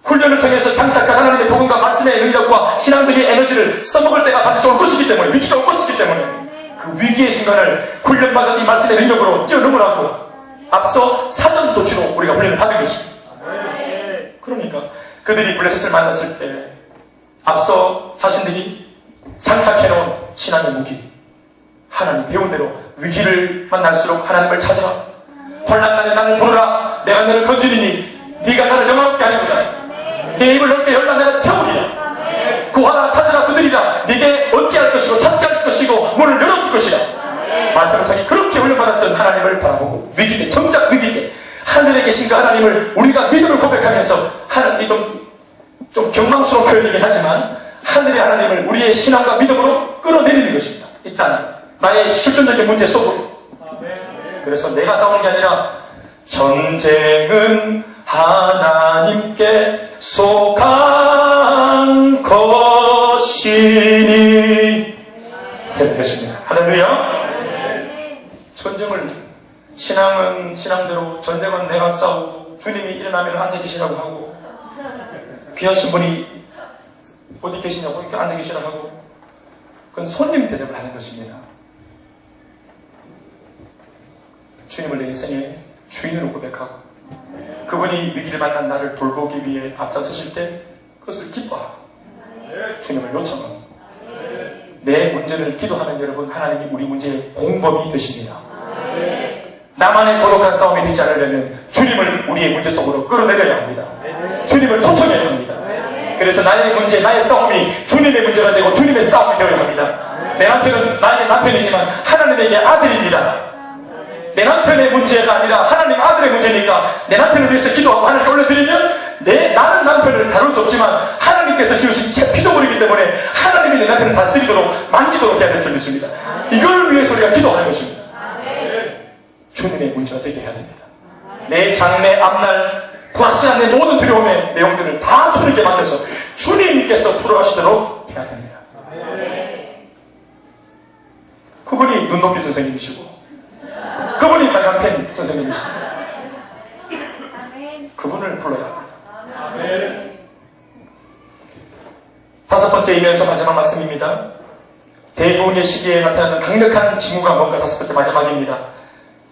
훈련을 통해서 장착한 하나님의 복음과 말씀의 능력과 신앙적인 에너지를 써먹을 때가 반드시 올 것이기 때문에, 위기가 올 것이기 때문에 그 위기의 순간을 훈련받은 이 말씀의 능력으로 뛰어넘으라고 앞서 사전 조치로 우리가 훈련을 받은 것입니다. 그러니까 그들이 블레셋을 만났을 때 앞서 자신들이 장착해놓은 신앙의 무기, 하나님 배운 대로 위기를 만날수록 하나님을 찾아라. 혼란날에 나를 부르라. 내가 너를 건지리니 네가 나를 영화롭게 하리로다. 내 입을 넓게 열라. 내가 채우리라. 구하라. 찾으라. 두드리라. 네게 얻게 할 것이고 찾게 할 것이고 문을 열어줄 것이라. 말씀을 통해 그렇게 훈련받았던 하나님을 바라보고 위기 때, 정작 위기 때 하늘에 계신 그 하나님을 우리가 믿음을 고백하면서 하나님이 좀 경망스러운 표현이긴 하지만 하늘의 하나님을 우리의 신앙과 믿음으로 끌어내리는 것입니다. 일단 나의 실존적인 문제 속으로. 그래서 내가 싸우는 게 아니라 전쟁은 하나님께 속한 것이니 되는 것입니다. 할렐루야. 신앙은 신앙대로, 전쟁은 내가 싸우고 주님이 일어나면 앉아 계시라고 하고 귀하신 분이 어디 계시냐고 이렇게 앉아 계시라고 하고 그건 손님 대접을 하는 것입니다. 주님을 내 인생의 주인으로 고백하고 그분이 위기를 만난 나를 돌보기 위해 앞장서실 때 그것을 기뻐하고 주님을 요청하고 내 문제를 기도하는 여러분, 하나님이 우리 문제의 공범이 되십니다. 나만의 고독한 싸움이 되지 않으려면 주님을 우리의 문제 속으로 끌어내려야 합니다. 주님을 초청해야 합니다. 그래서 나의 문제, 나의 싸움이 주님의 문제가 되고 주님의 싸움이 되어야 합니다. 내 남편은 나의 남편이지만 하나님에게 아들입니다. 내 남편의 문제가 아니라 하나님 아들의 문제니까 내 남편을 위해서 기도하고 하나님께 올려드리면 나는 남편을 다룰 수 없지만 하나님께서 지으신 피조물이기 때문에 하나님이 내 남편을 다스리도록 만지도록 해야 될 줄 믿습니다. 이걸 위해서 우리가 기도하는 것입니다. 주님의 문제가 되게 해야 됩니다. 내 장래, 앞날, 불확실한 내 모든 두려움의 내용들을 다 주님께 맡겨서 주님께서 풀어가시도록 해야 됩니다. 그분이 눈높이 선생님이시고 그분이 빨간펜 선생님이시고 그분을 불러야 합니다. 다섯 번째이면서 마지막 말씀입니다. 대부분의 시기에 나타나는 강력한 징후가 뭔가 다섯 번째 마지막입니다.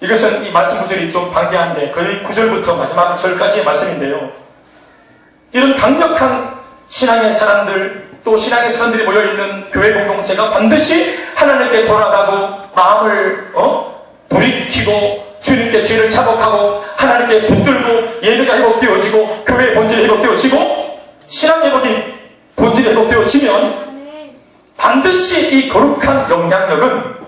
이것은 이 말씀 구절이 좀 방대한데 거의 9절부터 마지막 절까지의 말씀인데요. 이런 강력한 신앙의 사람들, 또 신앙의 사람들이 모여있는 교회 공동체가 반드시 하나님께 돌아가고 마음을 돌이키고 주님께 죄를 자복하고 하나님께 붙들고 예배가 회복되어지고 교회의 본질이 회복되어지고 신앙 회복이 본질이 회복되어지면 반드시 이 거룩한 영향력은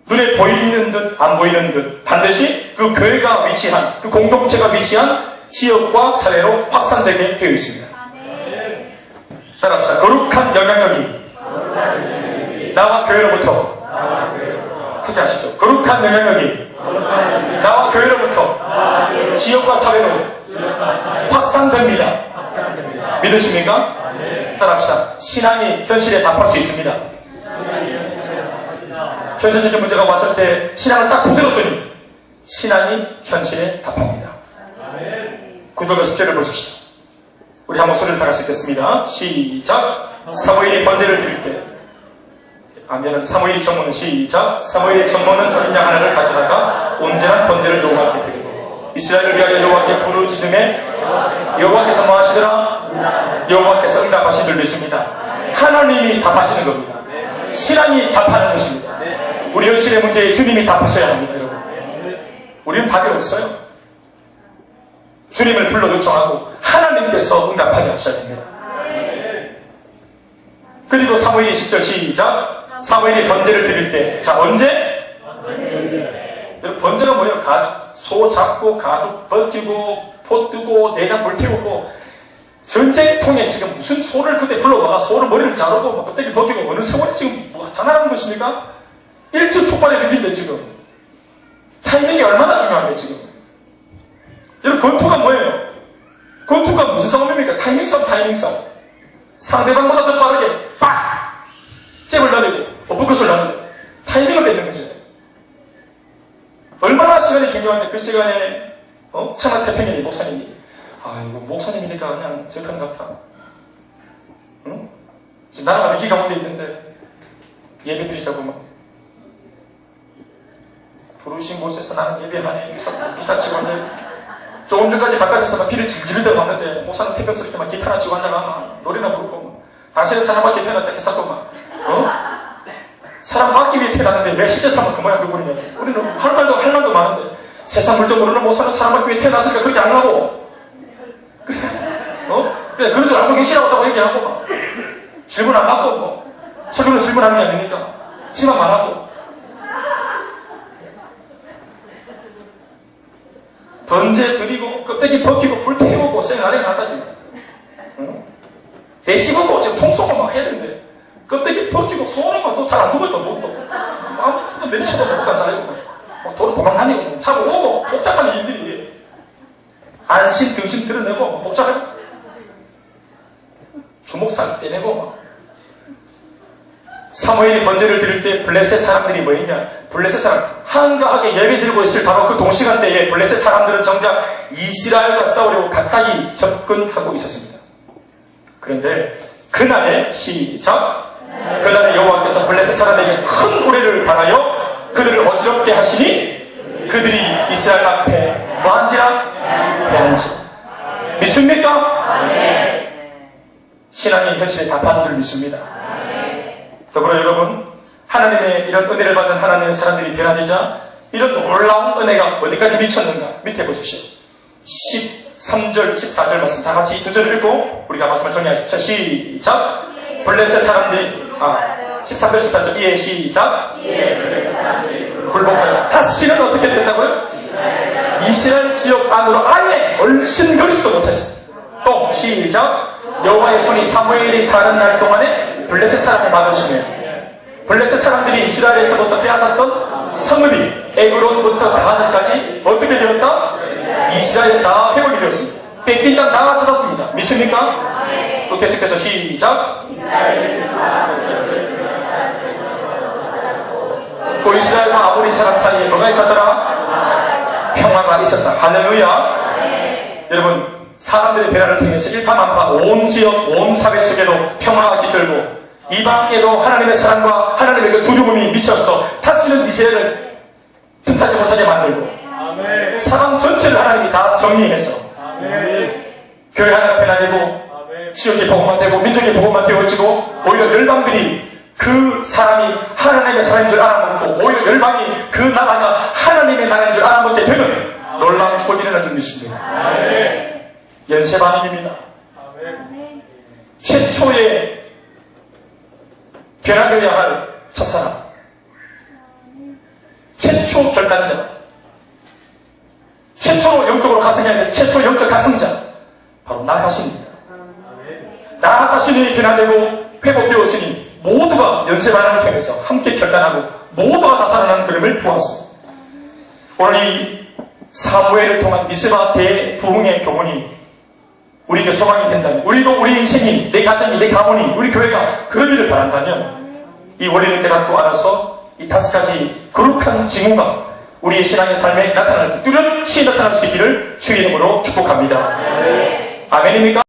눈에 보이는 듯 안 보이는 듯 반드시 그 교회가 위치한, 그 공동체가 위치한 지역과 사회로 확산되게 되어 있습니다. 따라합시다. 거룩한 영향력이 나와 교회로부터 크게 하시죠. 거룩한 영향력이 나와 교회로부터 지역과 사회로 확산 확산됩니다. 믿으십니까? 따라합시다. 신앙이 현실에 답할 수 있습니다. 현실적인 문제가 왔을 때 신앙을 딱 붙들었더니 신앙이 현실에 답합니다. 9절과 10절을 보십시오. 우리 한 목소리를 다 같이 읽겠습니다. 시작. 사무엘이 번제를 드릴 때, 아멘은 사무엘이 정모는 시작. 사무엘의 정모는 어린 양 하나를 가져다가 온전한 번제를 여호와께 드리고 이스라엘을 위하여 여호와께 부르짖음에 여호와께서 뭐 하시더라? 여호와께서 응답하신 줄 믿습니다. 하나님이 답하시는 겁니다. 신앙이 답하는 것입니다. 우리 현실의 문제에 주님이 답하셔야 합니다, 여러분. 우리는 답이 없어요. 주님을 불러 요청하고 하나님께서 응답하게 하셔야 됩니다. 그리고 사무엘이 10절 시작. 사무엘이 번제를 드릴 때, 자, 언제? 여러분, 번제가 뭐예요? 가죽, 소 잡고 가죽 벗기고 포 뜨고 내장 불태우고, 전쟁통에 지금 무슨 소를 그때 불러와가 소를 머리를 자르고 막 껍데기 벗기고 어느 세월이 지금 뭐 장난하는 것입니까? 일주촉발의 위기인데 지금 타이밍이 얼마나 중요한데 지금. 여러분, 권투가 뭐예요? 권투가 무슨 싸움입니까? 타이밍 싸움, 타이밍 싸움. 상대방보다 더 빠르게 빡! 잽을 날리고 어퍼컷을 날리고 타이밍을 뱉는 거죠. 얼마나 시간이 중요한데 그 시간에 천하 태평양의 목사님이 이거 목사님이니까 그냥 적한 같다. 응? 지금 나라가 위기 가운데 있는데 예배드리자고 막 부르신 곳에서 나는 예배하네. 기타 치고 앉아. 조금 전까지 바깥에서 막 피를 질질 흘려 왔는데 목사는 태평스럽게 막 기타나 치고 앉아가 막 노래나 부르고 막 당신은 사람밖에 태어났다 했었고 막 사람 받기 위해 태어났는데 왜 실제 사람은 그 모양 그 꼴이냐. 우리는 할 말도 많은데 세상 물정 모르는 목사는 사람 받기 위해 태어났으니까 그렇게 안 하고 그냥 그런 줄 알고 계시라고 자꾸 얘기하고 막 질문 안 받고 뭐 설교는 질문하는 게 아니니까 지만 말하고 번제 드리고 껍데기 벗기고 불 태우고 생활에 나다 지금 내 집어도 지금 통 쏘고 막 해야 되는데 껍데기 벗기고 쏘는 건 또 잘 안 죽었다 못도 아무튼 내리쳐도 못간 잘하고 막 도망다니고 차고 오고 복잡한 일들이 안심 등심 드러내고 막 복잡하고 주먹살 떼내고 막. 사무엘이 번제를 드릴 때 블레셋 사람들이 뭐였냐? 블레셋 사람 한가하게 예배 드리고 있을 바로 그 동시간대에 블레셋 사람들은 정작 이스라엘과 싸우려고 가까이 접근하고 있었습니다. 그런데 그날에 시작. 그날에 여호와께서 블레셋 사람에게 큰 우레를 발하여 그들을 어지럽게 하시니 그들이 이스라엘 앞에 뭐한지라? 패한지라. 믿습니까? 신앙이 현실에 답하는 줄 믿습니다. 더불어 여러분, 하나님의 이런 은혜를 받은 하나님의 사람들이 변화되자 이런 놀라운 은혜가 어디까지 미쳤는가? 밑에 보십시오. 13절, 14절 말씀 다 같이 두 절을 읽고 우리가 말씀을 정리하십시오. 시작. 블레셋 사람들이 13절, 14절 이에 시작. 굴복하여 다시는 어떻게 됐다고요? 이스라엘 지역 안으로 아예 얼씬거리지도 못했어요. 또 시작. 여호와의 손이 사무엘이 사는 날 동안에 블레셋 사람을 막으시며 블레셋 사람들이 이스라엘에서부터 빼앗았던 성읍이 에그론부터 가나안까지 어떻게 되었다? 이스라엘 다 회복이 되었습니다. 뺏긴 땅 다 찾았습니다. 믿습니까? 또 계속해서 시작. 또 이스라엘과 아모리 사람 사이에 뭐가 있었더라? 평화가 있었다. 할렐루야. 여러분, 사람들의 변화를 통해서 일파만파 온 지역, 온 사회 속에도 평화가 깃들고 이방에도 하나님의 사랑과 하나님의 그 두려움이 미쳤어. 다시는 이스라엘을 틈타지 못하게 만들고 아멘. 사람 전체를 하나님이 다 정리해서 아멘. 교회 하나가 변화되고 지역의 복음만 되고 민족의 복음만 되어지고 오히려 열방들이 그 사람이 하나님의 사람인 줄 알아먹고 오히려 열방이 그 나라가 하나님의 나라인 줄 알아먹게 되는 놀라운 축복이 일어날 줄 믿습니다. 아멘. 연세 반응입니다. 최초의 변화되어야 할 첫사람, 최초 결단자, 최초로 영적으로 가슴해야 될 최초 영적 각성자, 바로 나 자신입니다. 나 자신이 변화되고 회복되었으니 모두가 연세 반응을 통해서 함께 결단하고 모두가 다 살아나는 그림을 보았습니다. 오늘 이 사무엘을 통한 미스바 대부흥의 교훈이 우리에게 소망이 된다면, 우리도 우리 인생이, 내 가정이, 내 가문이, 우리 교회가 그러기를 바란다면 이 원리를 깨닫고 알아서 이 5가지 거룩한 징후가 우리의 신앙의 삶에 나타날 때 뚜렷이 나타날 수 있기를 주의 이름으로 축복합니다. 아멘입니까?